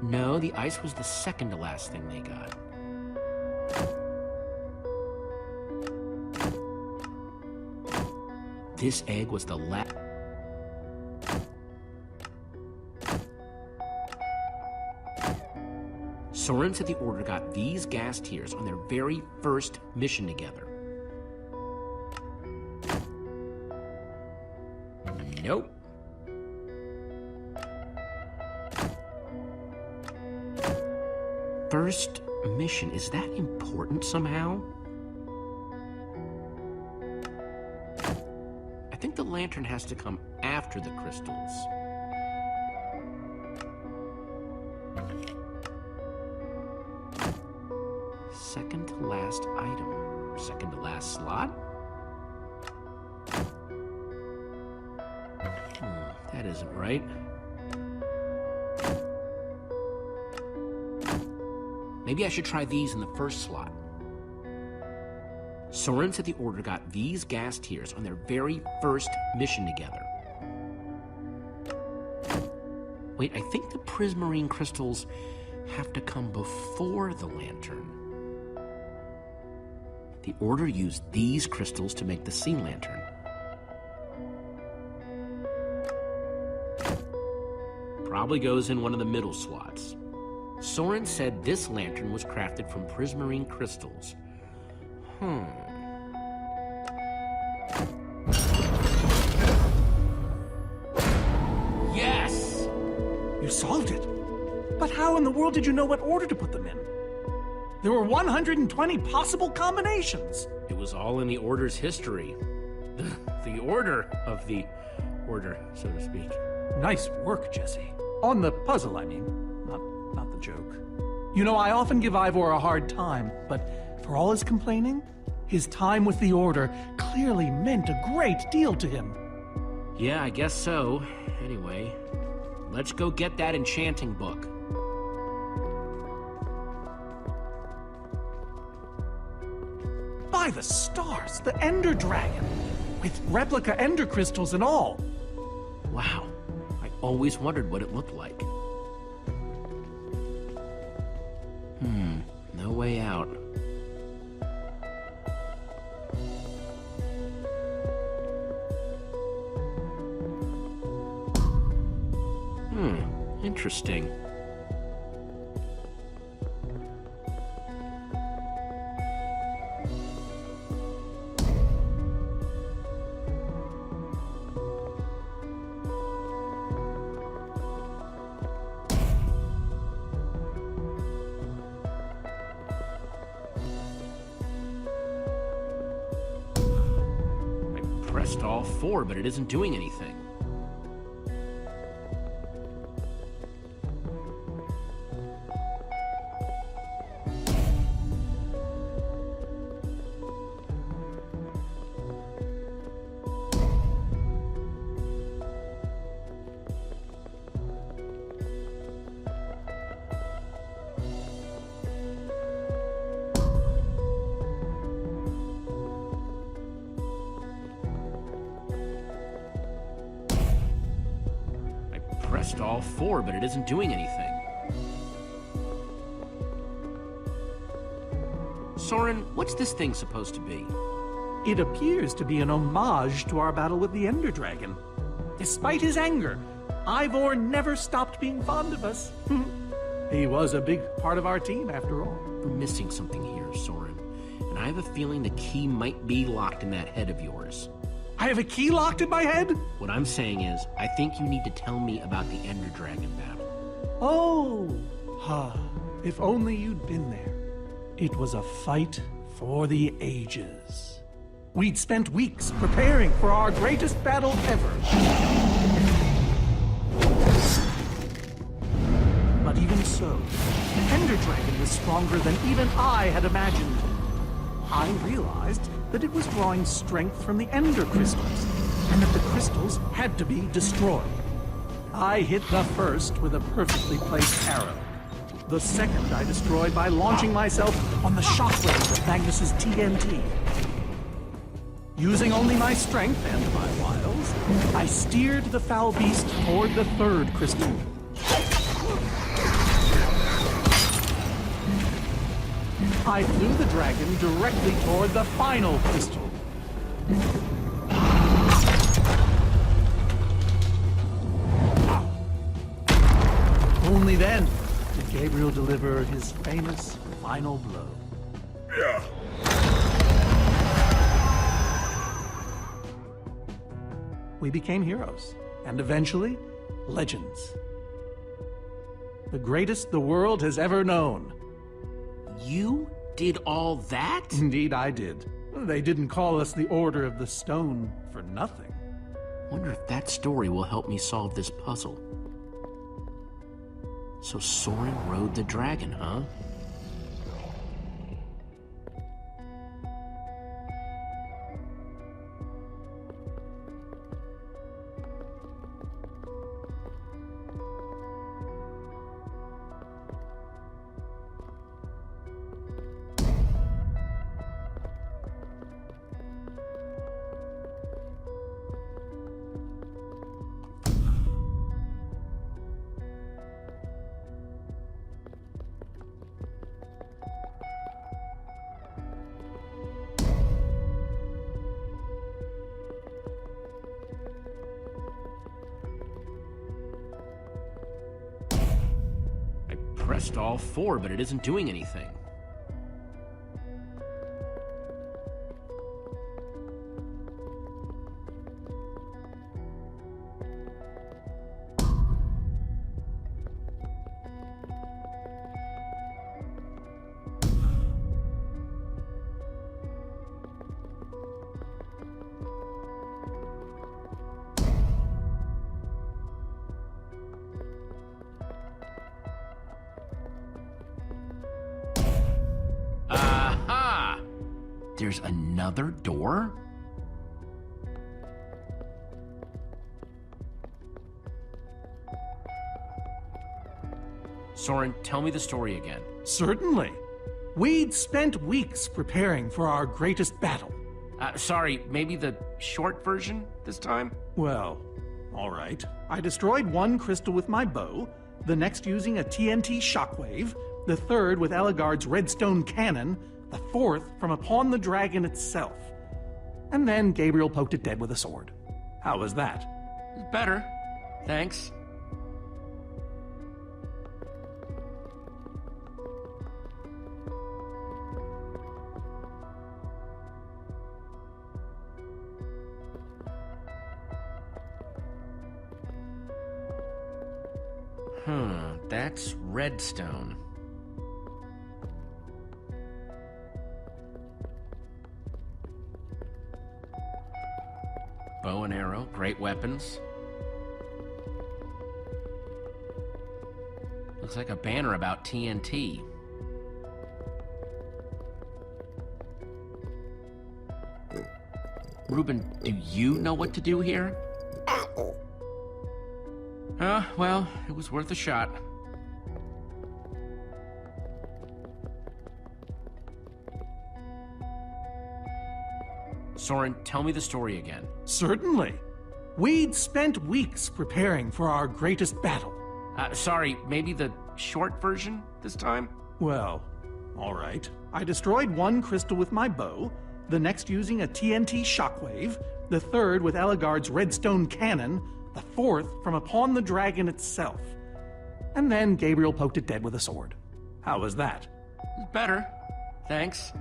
No, the ice was the second to last thing they got. This egg was the last. Soren said the Order got these gas tiers on their very first mission together. Nope. First mission, is that important somehow? I think the lantern has to come after the crystals. Second to last item. Second to last slot? That isn't right. Maybe I should try these in the first slot. Soren said the Order got these gas tiers on their very first mission together. Wait, I think the prismarine crystals have to come before the lantern. The Order used these crystals to make the sea lantern. Probably goes in one of the middle slots. Soren said this lantern was crafted from prismarine crystals. Yes! You solved it. But how in the world did you know what order to put them in? There were 120 possible combinations. It was all in the Order's history. The order of the Order, so to speak. Nice work, Jesse. On the puzzle, I mean. Not the joke. You know, I often give Ivor a hard time, but for all his complaining, his time with the Order clearly meant a great deal to him. Yeah, I guess so. Anyway, let's go get that enchanting book. By the stars, the Ender Dragon, with replica Ender crystals and all. Wow, I always wondered what it looked like. No way out. Interesting. Pressed all four, but it isn't doing anything. Pressed all four, but it isn't doing anything. Soren, what's this thing supposed to be? It appears to be an homage to our battle with the Ender Dragon. Despite his anger, Ivor never stopped being fond of us. He was a big part of our team, after all. We're missing something here, Soren. And I have a feeling the key might be locked in that head of yours. I have a key locked in my head? What I'm saying is, I think you need to tell me about the Ender Dragon battle. Oh, if only you'd been there. It was a fight for the ages. We'd spent weeks preparing for our greatest battle ever. But even so, the Ender Dragon was stronger than even I had imagined. I realized that it was drawing strength from the Ender crystals, and that the crystals had to be destroyed. I hit the first with a perfectly placed arrow. The second I destroyed by launching myself on the shockwave of Magnus's TNT. Using only my strength and my wiles, I steered the foul beast toward the third crystal. I flew the dragon directly toward the final crystal. Only then did Gabriel deliver his famous final blow. Yeah. We became heroes, and eventually, legends. The greatest the world has ever known. You did all that? Indeed, I did. They didn't call us the Order of the Stone for nothing. Wonder if that story will help me solve this puzzle. So Soren rode the dragon, huh? Pressed all four, but it isn't doing anything. There's another door? Soren, tell me the story again. Certainly. We'd spent weeks preparing for our greatest battle. Sorry, maybe the short version this time? Well, all right. I destroyed one crystal with my bow, the next using a TNT shockwave, the third with Ellegaard's redstone cannon, the fourth from upon the dragon itself. And then Gabriel poked it dead with a sword. How was that? Better. Thanks. That's redstone. Bow and arrow, great weapons. Looks like a banner about TNT. Ruben, do you know what to do here? Well, it was worth a shot. Soren, tell me the story again. Certainly. We'd spent weeks preparing for our greatest battle. Sorry, maybe the short version this time? Well, all right. I destroyed one crystal with my bow, the next using a TNT shockwave, the third with Ellegaard's redstone cannon, the fourth from upon the dragon itself. And then Gabriel poked it dead with a sword. How was that? Better. Thanks.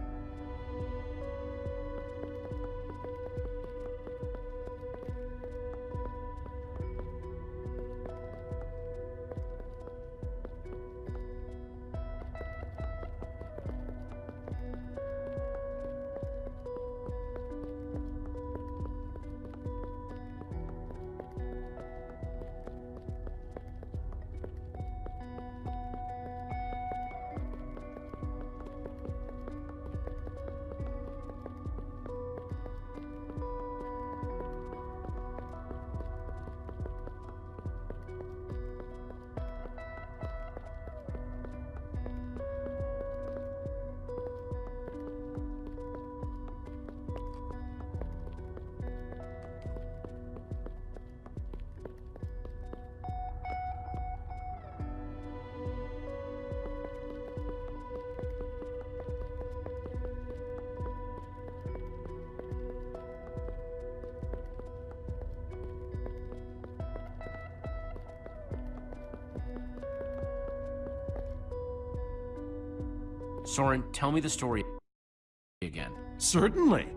Soren, tell me the story again. Certainly.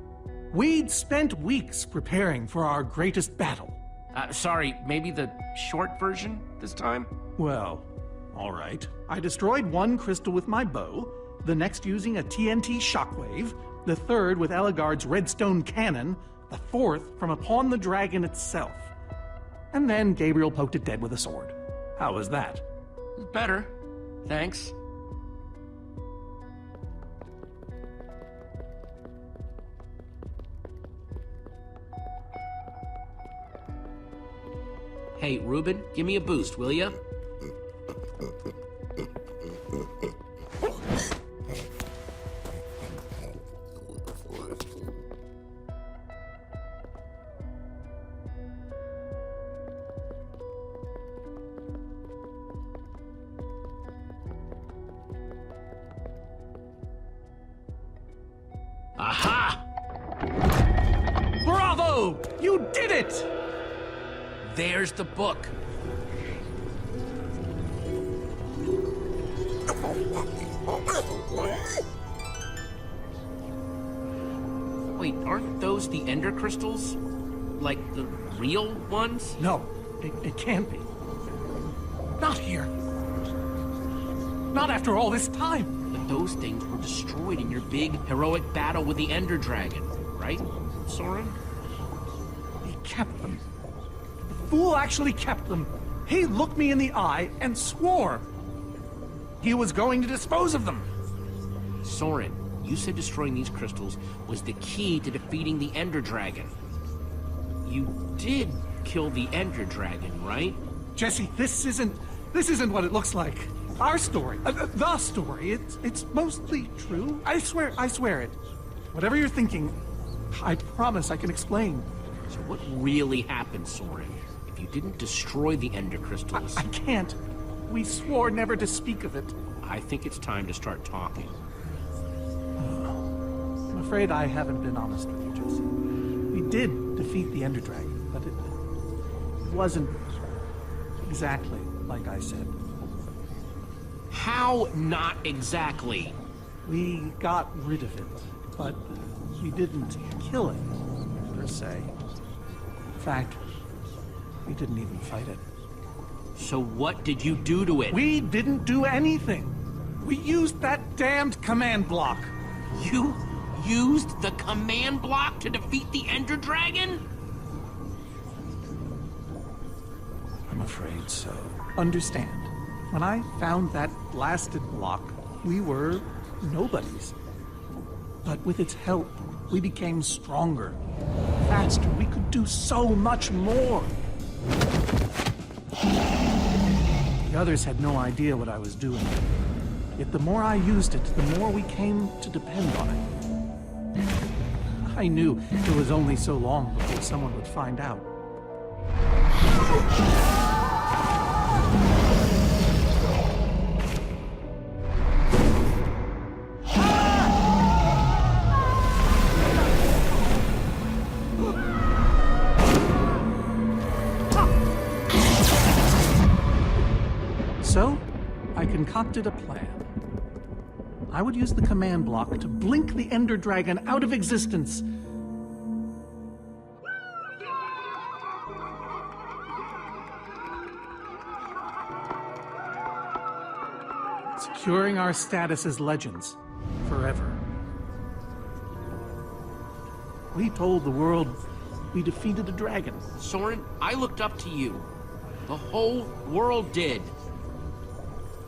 We'd spent weeks preparing for our greatest battle. Sorry, maybe the short version this time? Well, all right. I destroyed one crystal with my bow, the next using a TNT shockwave, the third with Ellegaard's redstone cannon, the fourth from upon the dragon itself. And then Gabriel poked it dead with a sword. How was that? Better. Thanks. Hey, Ruben, give me a boost, will ya? Aha! Bravo! You did it! There's the book. Wait, aren't those the ender crystals? Like the real ones? No, it can't be. Not here. Not after all this time. But those things were destroyed in your big, heroic battle with the ender dragon, right, Soren? He kept them. The fool actually kept them. He looked me in the eye and swore he was going to dispose of them. Soren, you said destroying these crystals was the key to defeating the ender dragon. You did kill the ender dragon, right? Jesse, this isn't what it looks like. Our story, the story, it's mostly true. I swear it. Whatever you're thinking, I promise I can explain. So what really happened, Soren? If you didn't destroy the ender crystals... I can't. We swore never to speak of it. I think it's time to start talking. I'm afraid I haven't been honest with you, Jesse. We did defeat the ender dragon, but it wasn't exactly like I said. How not exactly? We got rid of it, but we didn't kill it, per se. In fact, we didn't even fight it. So what did you do to it? We didn't do anything. We used that damned command block. You used the command block to defeat the ender dragon? I'm afraid so. Understand, when I found that blasted block, we were nobodies. But with its help, we became stronger, faster. We could do so much more. The others had no idea what I was doing. Yet the more I used it, the more we came to depend on it. I knew it was only so long before someone would find out. So, I concocted a plan. I would use the command block to blink the Ender Dragon out of existence. Securing our status as legends forever. We told the world we defeated a dragon. Soren, I looked up to you. The whole world did.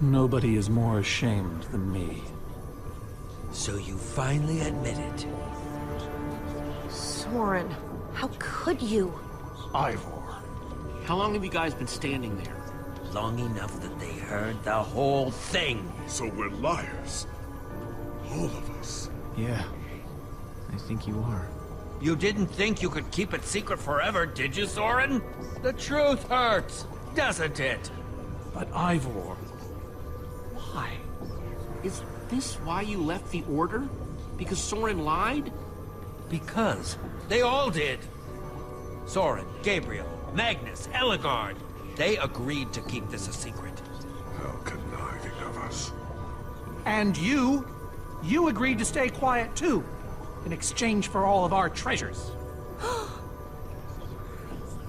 Nobody is more ashamed than me. So you finally admit it. Soren, how could you? Ivor. How long have you guys been standing there? Long enough that they heard the whole thing. So we're liars. All of us. Yeah, I think you are. You didn't think you could keep it secret forever, did you, Soren? The truth hurts, doesn't it? But Ivor, why? Is this why you left the Order? Because Soren lied? Because they all did. Soren, Gabriel, Magnus, Ellegaard. They agreed to keep this a secret. How conniving of us. And you you agreed to stay quiet too, in exchange for all of our treasures.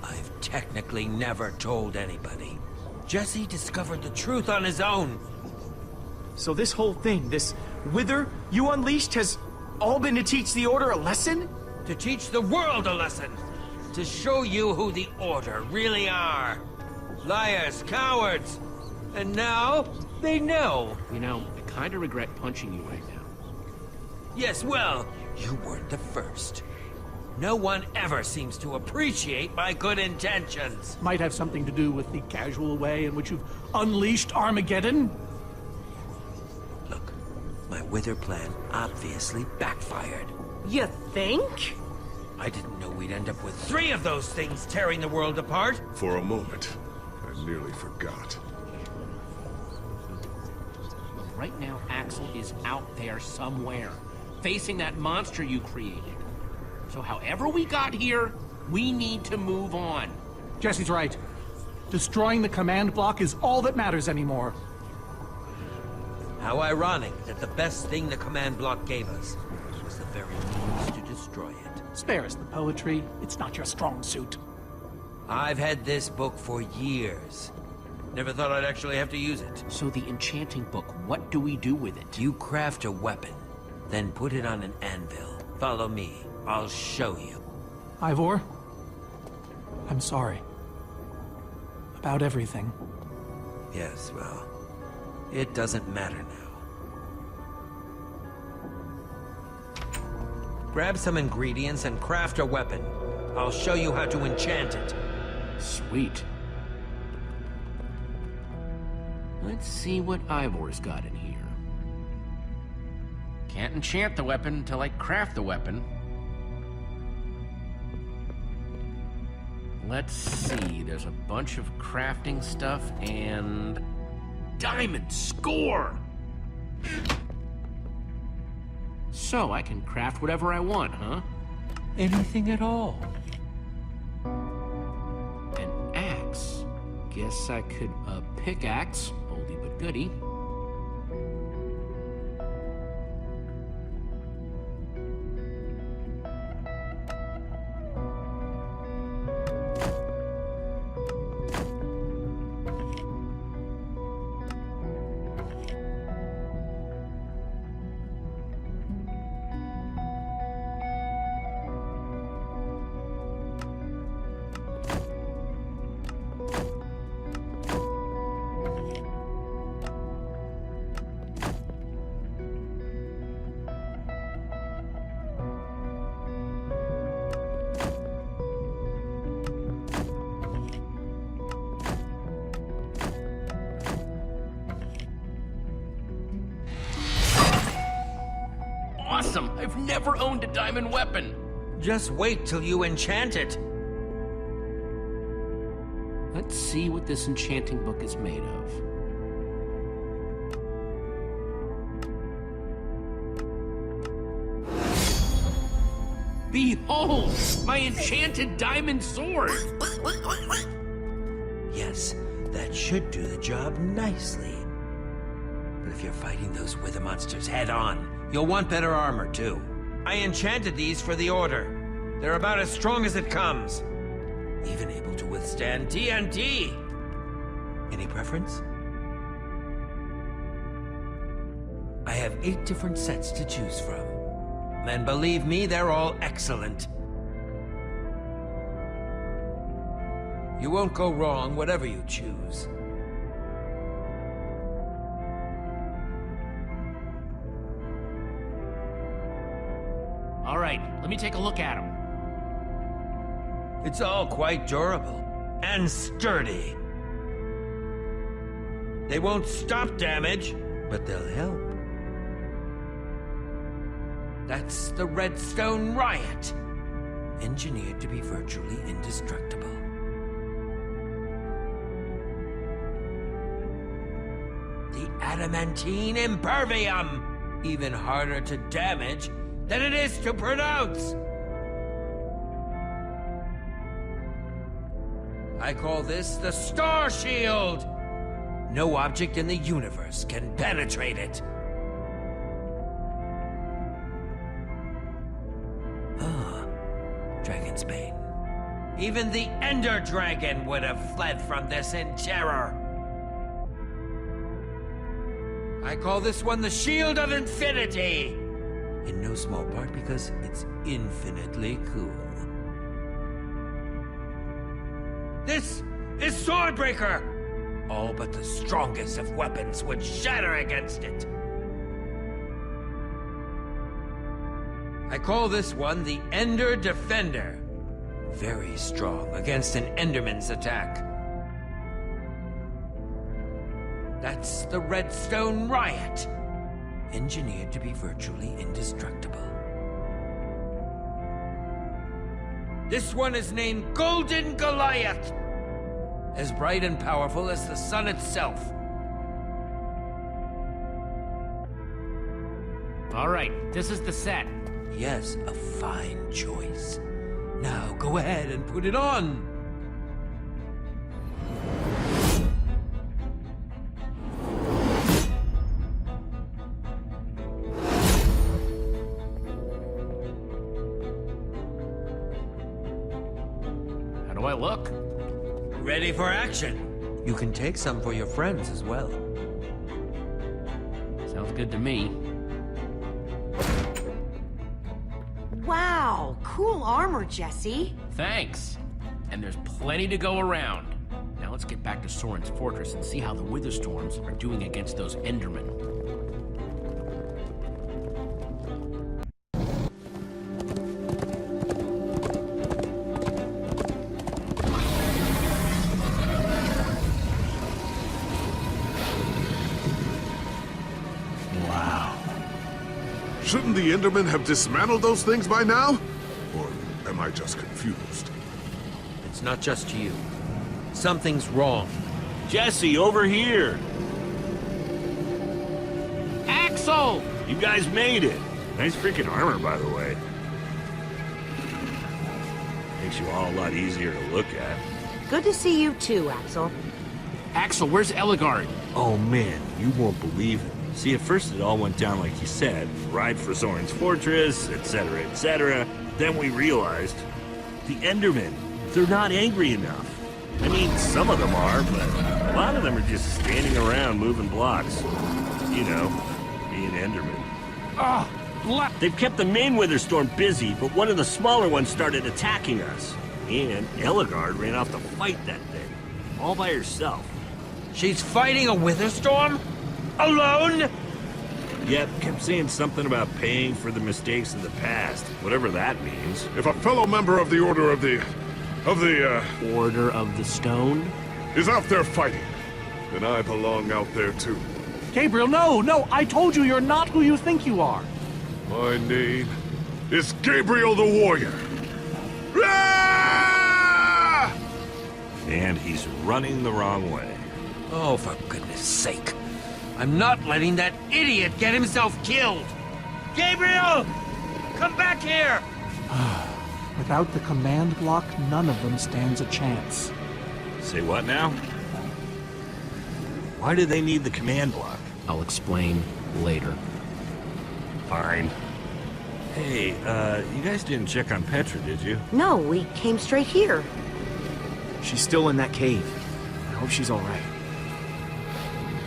I've technically never told anybody. Jesse discovered the truth on his own. So this whole thing, this wither you unleashed, has all been to teach the Order a lesson? To teach the world a lesson. To show you who the Order really are. Liars, cowards. And now, they know. You know, I kinda regret punching you right now. Yes, well, you weren't the first. No one ever seems to appreciate my good intentions. Might have something to do with the casual way in which you've unleashed Armageddon. Look, my wither plan obviously backfired. You think? I didn't know we'd end up with 3 of those things tearing the world apart. For a moment, I nearly forgot. Right now, Axel is out there somewhere, facing that monster you created. So however we got here, we need to move on. Jesse's right. Destroying the command block is all that matters anymore. How ironic that the best thing the command block gave us was the very means to destroy it. Spare us the poetry. It's not your strong suit. I've had this book for years. Never thought I'd actually have to use it. So the enchanting book, what do we do with it? You craft a weapon, then put it on an anvil. Follow me. I'll show you. Ivor, I'm sorry. About everything. Yes, well, it doesn't matter now. Grab some ingredients and craft a weapon. I'll show you how to enchant it. Sweet. Let's see what Ivor's got in here. Can't enchant the weapon until I craft the weapon. Let's see, there's a bunch of crafting stuff and... Diamond score! So I can craft whatever I want, huh? Anything at all. An axe. Guess I could, pickaxe. Oldie but goodie. Awesome! I've never owned a diamond weapon! Just wait till you enchant it. Let's see what this enchanting book is made of. Behold! My enchanted diamond sword! Yes, that should do the job nicely. But if you're fighting those wither monsters head on, you'll want better armor, too. I enchanted these for the Order. They're about as strong as it comes. Even able to withstand TNT. Any preference? I have 8 different sets to choose from. And believe me, they're all excellent. You won't go wrong whatever you choose. All right, let me take a look at them. It's all quite durable and sturdy. They won't stop damage, but they'll help. That's the Redstone Riot, engineered to be virtually indestructible. The Adamantine Impervium, even harder to damage than it is to pronounce. I call this the Star Shield. No object in the universe can penetrate it. its bane. Even the Ender Dragon would have fled from this in terror. I call this one the Shield of Infinity. In no small part because it's infinitely cool. This is Swordbreaker! All but the strongest of weapons would shatter against it. I call this one the Ender Defender. Very strong against an Enderman's attack. That's the Redstone Riot. Engineered to be virtually indestructible. This one is named Golden Goliath. As bright and powerful as the sun itself. All right, this is the set. Yes, a fine choice. Now go ahead and put it on. How do I look? Ready for action. You can take some for your friends as well. Sounds good to me. Wow, cool armor, Jesse. Thanks. And there's plenty to go around. Now let's get back to Soren's fortress and see how the Witherstorms are doing against those Endermen. Shouldn't the Endermen have dismantled those things by now? Or am I just confused? It's not just you. Something's wrong. Jesse, over here! Axel! You guys made it! Nice freaking armor, by the way. Makes you all a lot easier to look at. Good to see you too, Axel. Axel, where's Eligard? Oh man, you won't believe it. See, at first it all went down like you said. Ride for Soren's fortress, etc., etc. Then we realized the Endermen, they're not angry enough. I mean, some of them are, but a lot of them are just standing around moving blocks. You know, being Endermen. They've kept the main Witherstorm busy, but one of the smaller ones started attacking us. And Eligard ran off to fight that thing, all by herself. She's fighting a Witherstorm? Alone? Yep, kept saying something about paying for the mistakes of the past, whatever that means. If a fellow member of the Order of the Order of the Stone? is out there fighting, then I belong out there too. Gabriel, no! I told you you're not who you think you are. My name is Gabriel the Warrior. Ah! And he's running the wrong way. Oh, for goodness sake. I'm not letting that idiot get himself killed! Gabriel! Come back here! Without the command block, none of them stands a chance. Say what now? Why do they need the command block? I'll explain later. Fine. Hey, you guys didn't check on Petra, did you? No, we came straight here. She's still in that cave. I hope she's all right.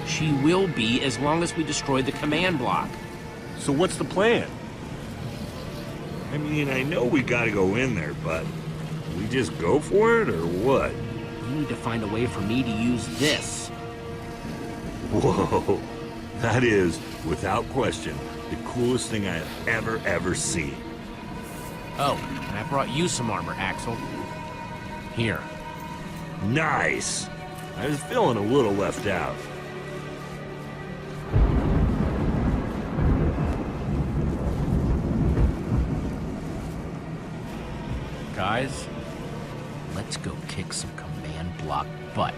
She will be as long as we destroy the command block. So what's the plan? I mean, I know we gotta go in there, but we just go for it, or what? You need to find a way for me to use this. Whoa, that is, without question, the coolest thing I've ever seen. Oh, and I brought you some armor, Axel. Here. Nice! I was feeling a little left out. Guys, let's go kick some command block butt.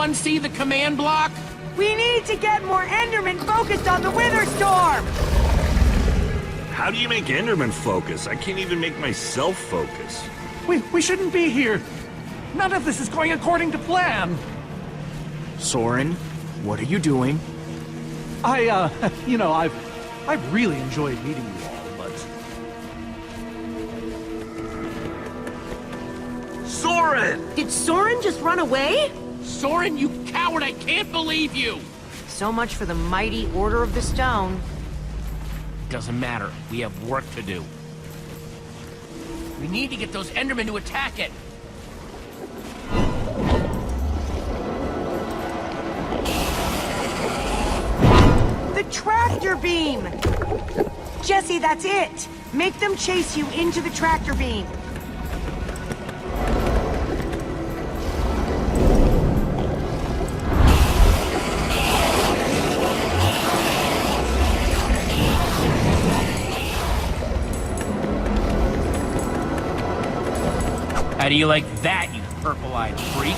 anyone see the command block? We need to get more Endermen focused on the Wither Storm! How do you make Enderman focus? I can't even make myself focus. We shouldn't be here. None of this is going according to plan. Soren, what are you doing? You know, I've really enjoyed meeting you all, but... Soren! Did Soren just run away? Soren, you coward, I can't believe you! So much for the mighty Order of the Stone. Doesn't matter. We have work to do. We need to get those Endermen to attack it. The tractor beam! Jesse, that's it! Make them chase you into the tractor beam. How do you like that, you purple-eyed freak?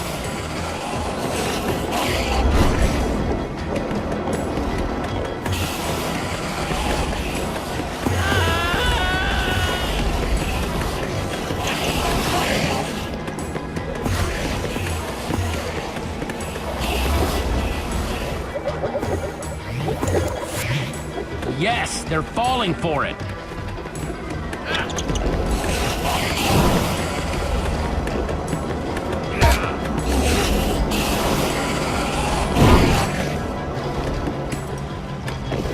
Yes, they're falling for it.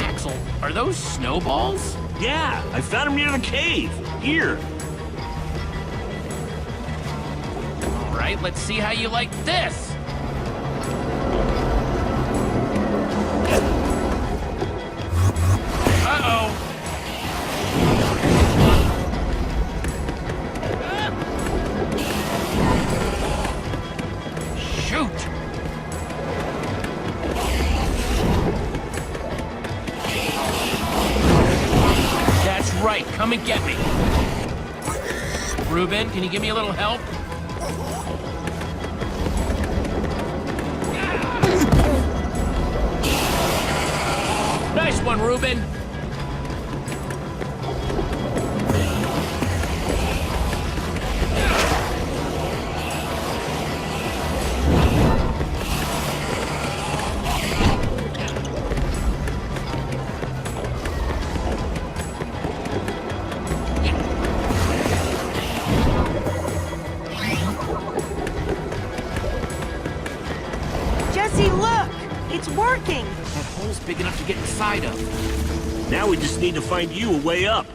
Axel, are those snowballs? Yeah, I found him near the cave. Here. All right, let's see how you like this. Uh-oh. Shoot. That's right. Come and get me. Reuben, can you give me a little help? Nice one, Reuben. Jesse, look! It's working! That hole's big enough to get inside of. Now we just need to find you a way up.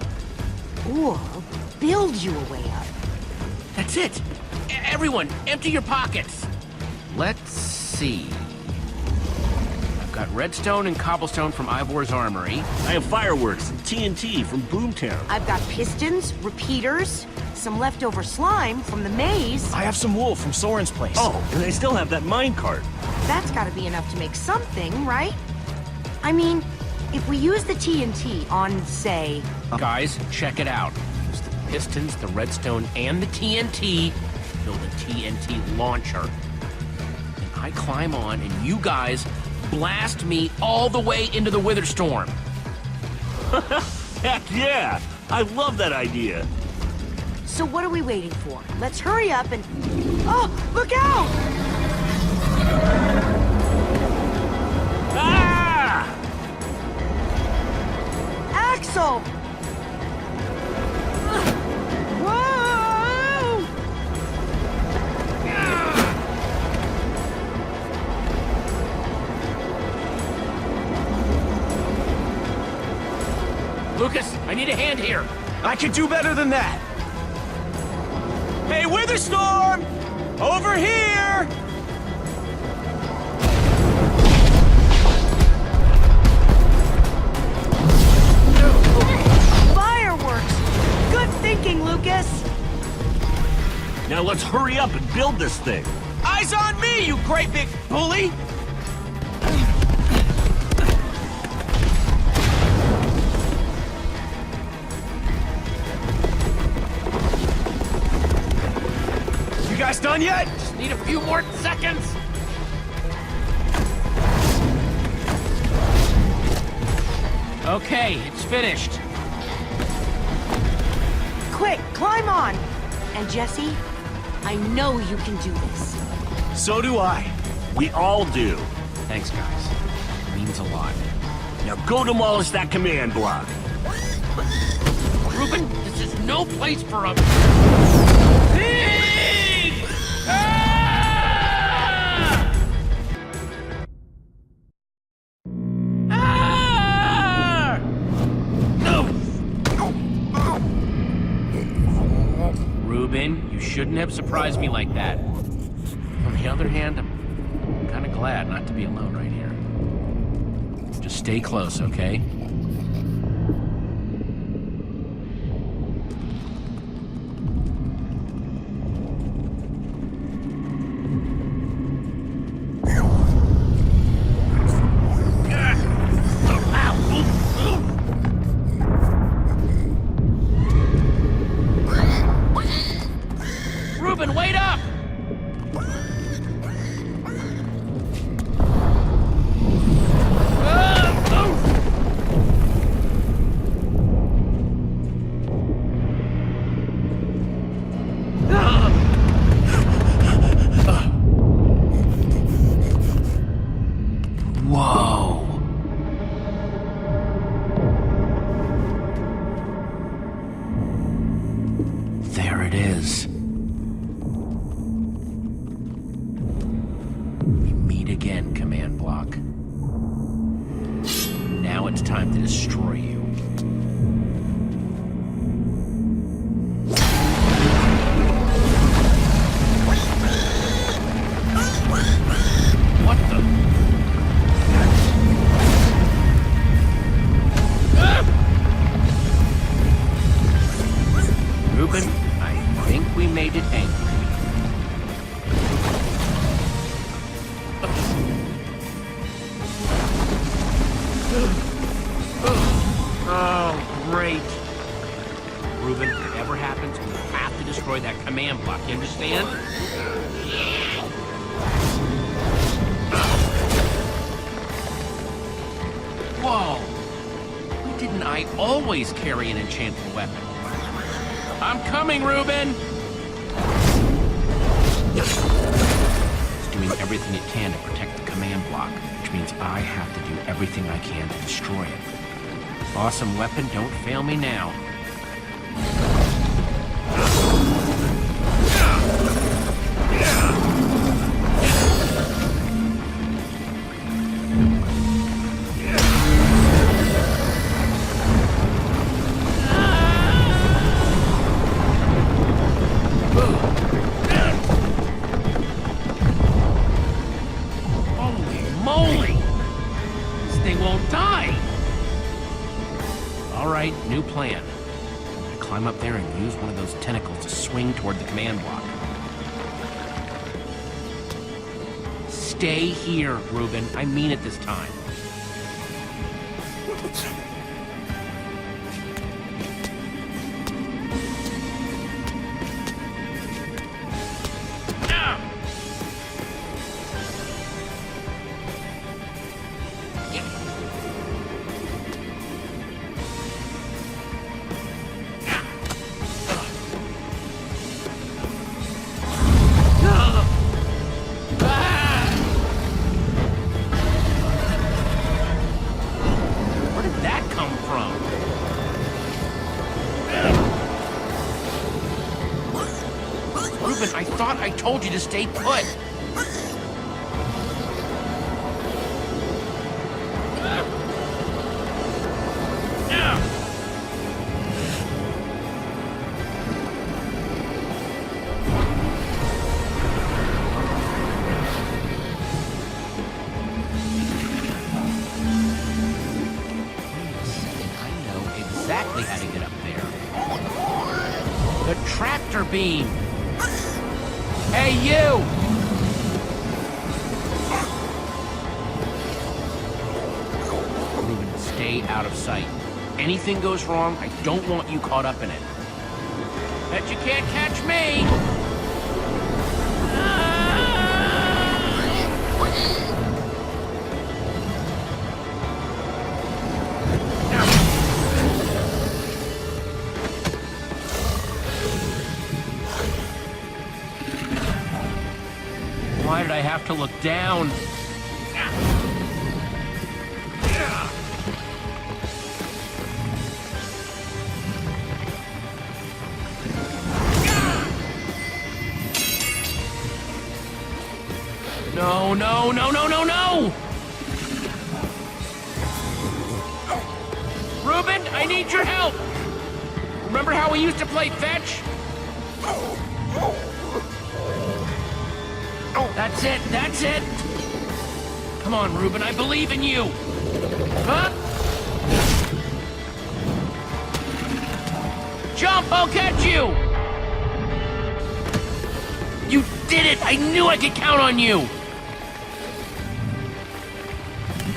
Ooh, I'll build you a way up. That's it. Everyone, empty your pockets. Let's see. I've got redstone and cobblestone from Ivor's armory. I have fireworks and TNT from Boomtown. I've got pistons, repeaters, some leftover slime from the maze. I have some wool from Soren's place. Oh, and I still have that minecart. That's gotta be enough to make something, right? I mean, if we use the TNT on, say... Guys, check it out. Use the pistons, the redstone, and the TNT. Build a TNT launcher. And I climb on, and you guys blast me all the way into the Wither Storm. Heck yeah! I love that idea. So what are we waiting for? Let's hurry up and... Oh, look out! Ah! Axel! Whoa! Lucas, I need a hand here. I could do better than that. Hey, Witherstorm! Over here! Fireworks! Good thinking, Lucas! Now let's hurry up and build this thing. Eyes on me, you great big bully! You guys done yet? Just need a few more seconds. Okay, it's finished. Quick, climb on! And Jesse, I know you can do this. So do I. We all do. Thanks, guys. It means a lot. Now go demolish that command block. Reuben, this is no place for a... Thief! Ah! Ah! No! Reuben, you shouldn't have surprised me like that. On the other hand, I'm kind of glad not to be alone right here. Just stay close, okay? Reuben, wait up! Whoa. There it is. We meet again, command block. Now it's time to destroy you. What the? Reuben, I think we made it angry. Oh, great. Reuben, whatever happens, we have to destroy that command block, you understand? Whoa! Why didn't I always carry an enchanted weapon? I'm coming, Reuben! It's doing everything it can to protect the command block, which means I have to do everything I can to destroy it. Awesome weapon, don't fail me now. New plan. I'm gonna climb up there and use one of those tentacles to swing toward the command block. Stay here, Reuben. I mean it this time. I thought I told you to stay put. I know exactly how to get up there. The tractor beam. Hey, you! Reuben, stay out of sight. Anything goes wrong, I don't want you caught up in it. Bet you can't catch me! Ah! I have to look down? No, no, no, no, no, no! Reuben, I need your help! Remember how we used to play fetch? That's it, that's it! Come on, Reuben, I believe in you! Huh? Jump, I'll catch you! You did it! I knew I could count on you!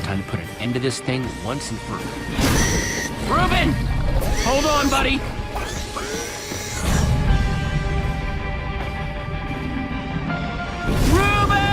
Time to put an end to this thing once and for all. Reuben! Hold on, buddy! Reuben!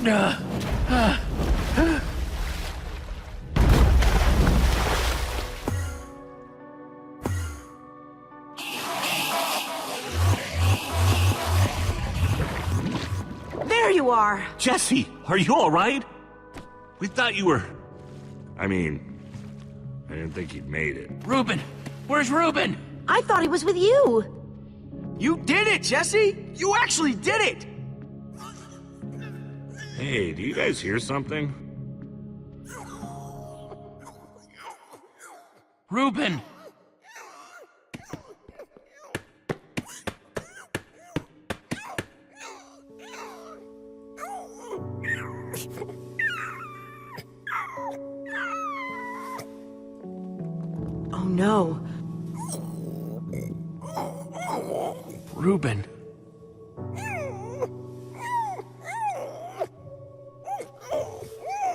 No! Ah! There you are! Jesse, are you all right? We thought you were... I mean, I didn't think he'd made it. Reuben! Where's Reuben? I thought he was with you! You did it, Jesse! You actually did it! Hey, do you guys hear something? Reuben! Oh no. Reuben.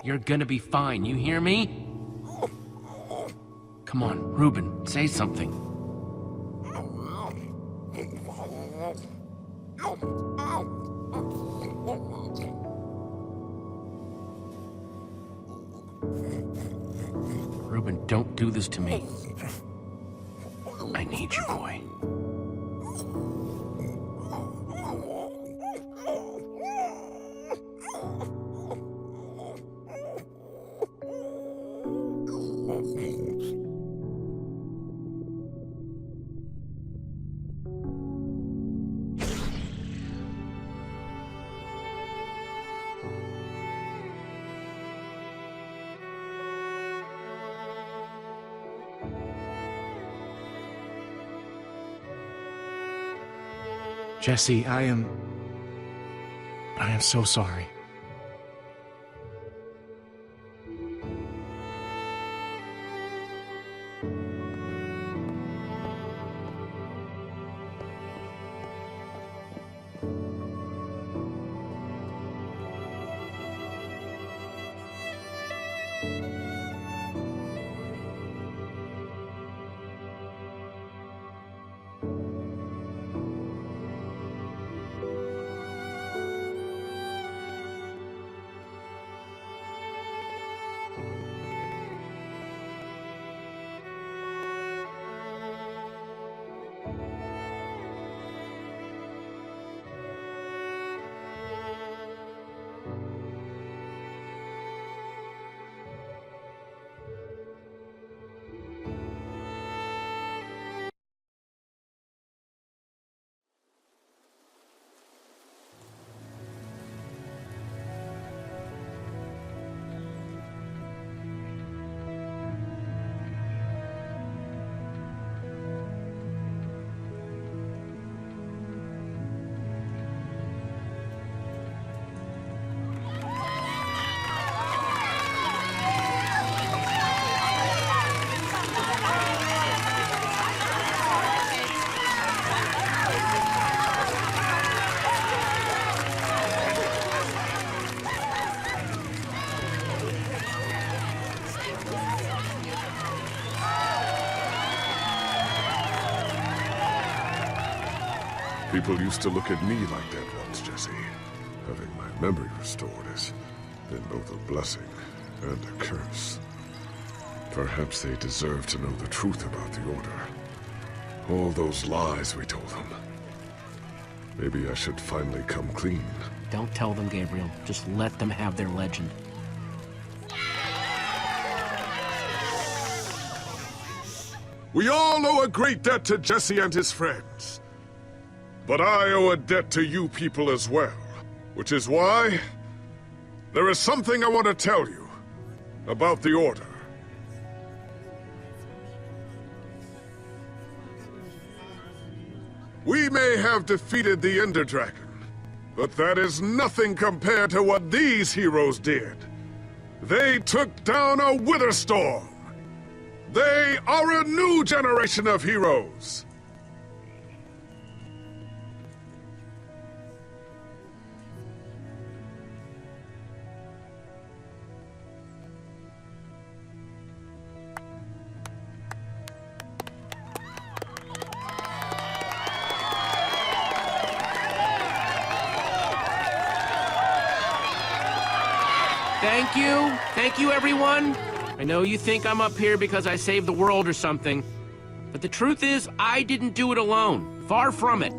You're gonna be fine, you hear me? Come on, Reuben, say something. Reuben, don't do this to me. I need you, boy. Jesse, I am so sorry. People used to look at me like that once, Jesse. Having my memory restored has been both a blessing and a curse. Perhaps they deserve to know the truth about the Order. All those lies we told them. Maybe I should finally come clean. Don't tell them, Gabriel. Just let them have their legend. We all owe a great debt to Jesse and his friends. But I owe a debt to you people as well. Which is why there is something I want to tell you about the Order. We may have defeated the Ender Dragon, but that is nothing compared to what these heroes did. They took down a Wither Storm. They are a new generation of heroes. Thank you. Thank you, everyone. I know you think I'm up here because I saved the world or something, but the truth is, I didn't do it alone. Far from it.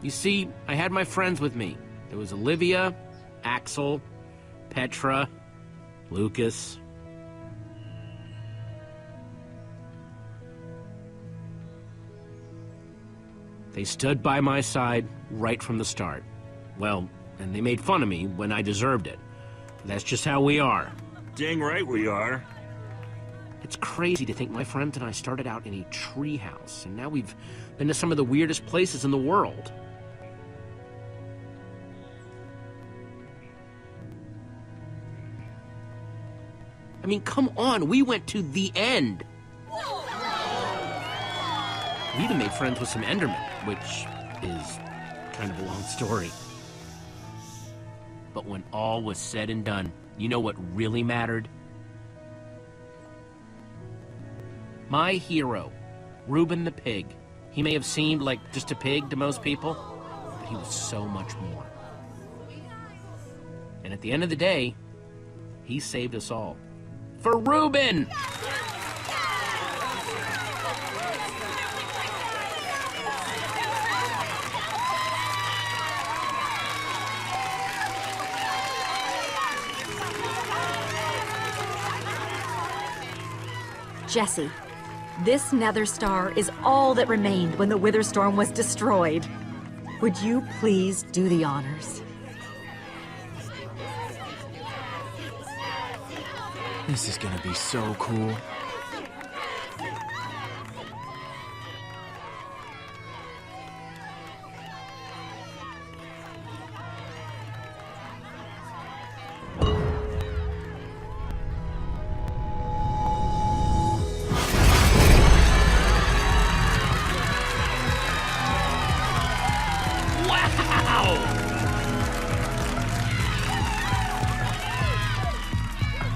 You see, I had my friends with me. There was Olivia, Axel, Petra, Lucas. They stood by my side right from the start. Well, and they made fun of me when I deserved it. That's just how we are. Dang right we are. It's crazy to think my friends and I started out in a treehouse, and now we've been to some of the weirdest places in the world. I mean, come on, we went to the end. We even made friends with some Endermen, which is kind of a long story. But when all was said and done, you know what really mattered? My hero, Reuben the Pig. He may have seemed like just a pig to most people, but he was so much more. And at the end of the day, he saved us all. For Reuben! Jesse, this Nether Star is all that remained when the Wither Storm was destroyed. Would you please do the honors? This is gonna be so cool.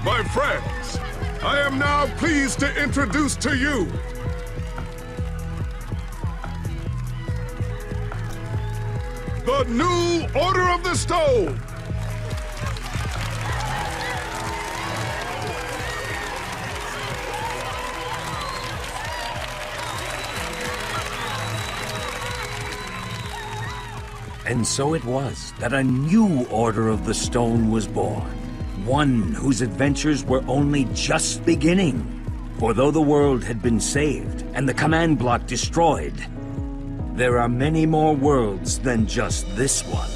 My friends, I am now pleased to introduce to you the new Order of the Stone. And so it was that a new Order of the Stone was born. One whose adventures were only just beginning. For though the world had been saved and the command block destroyed, there are many more worlds than just this one.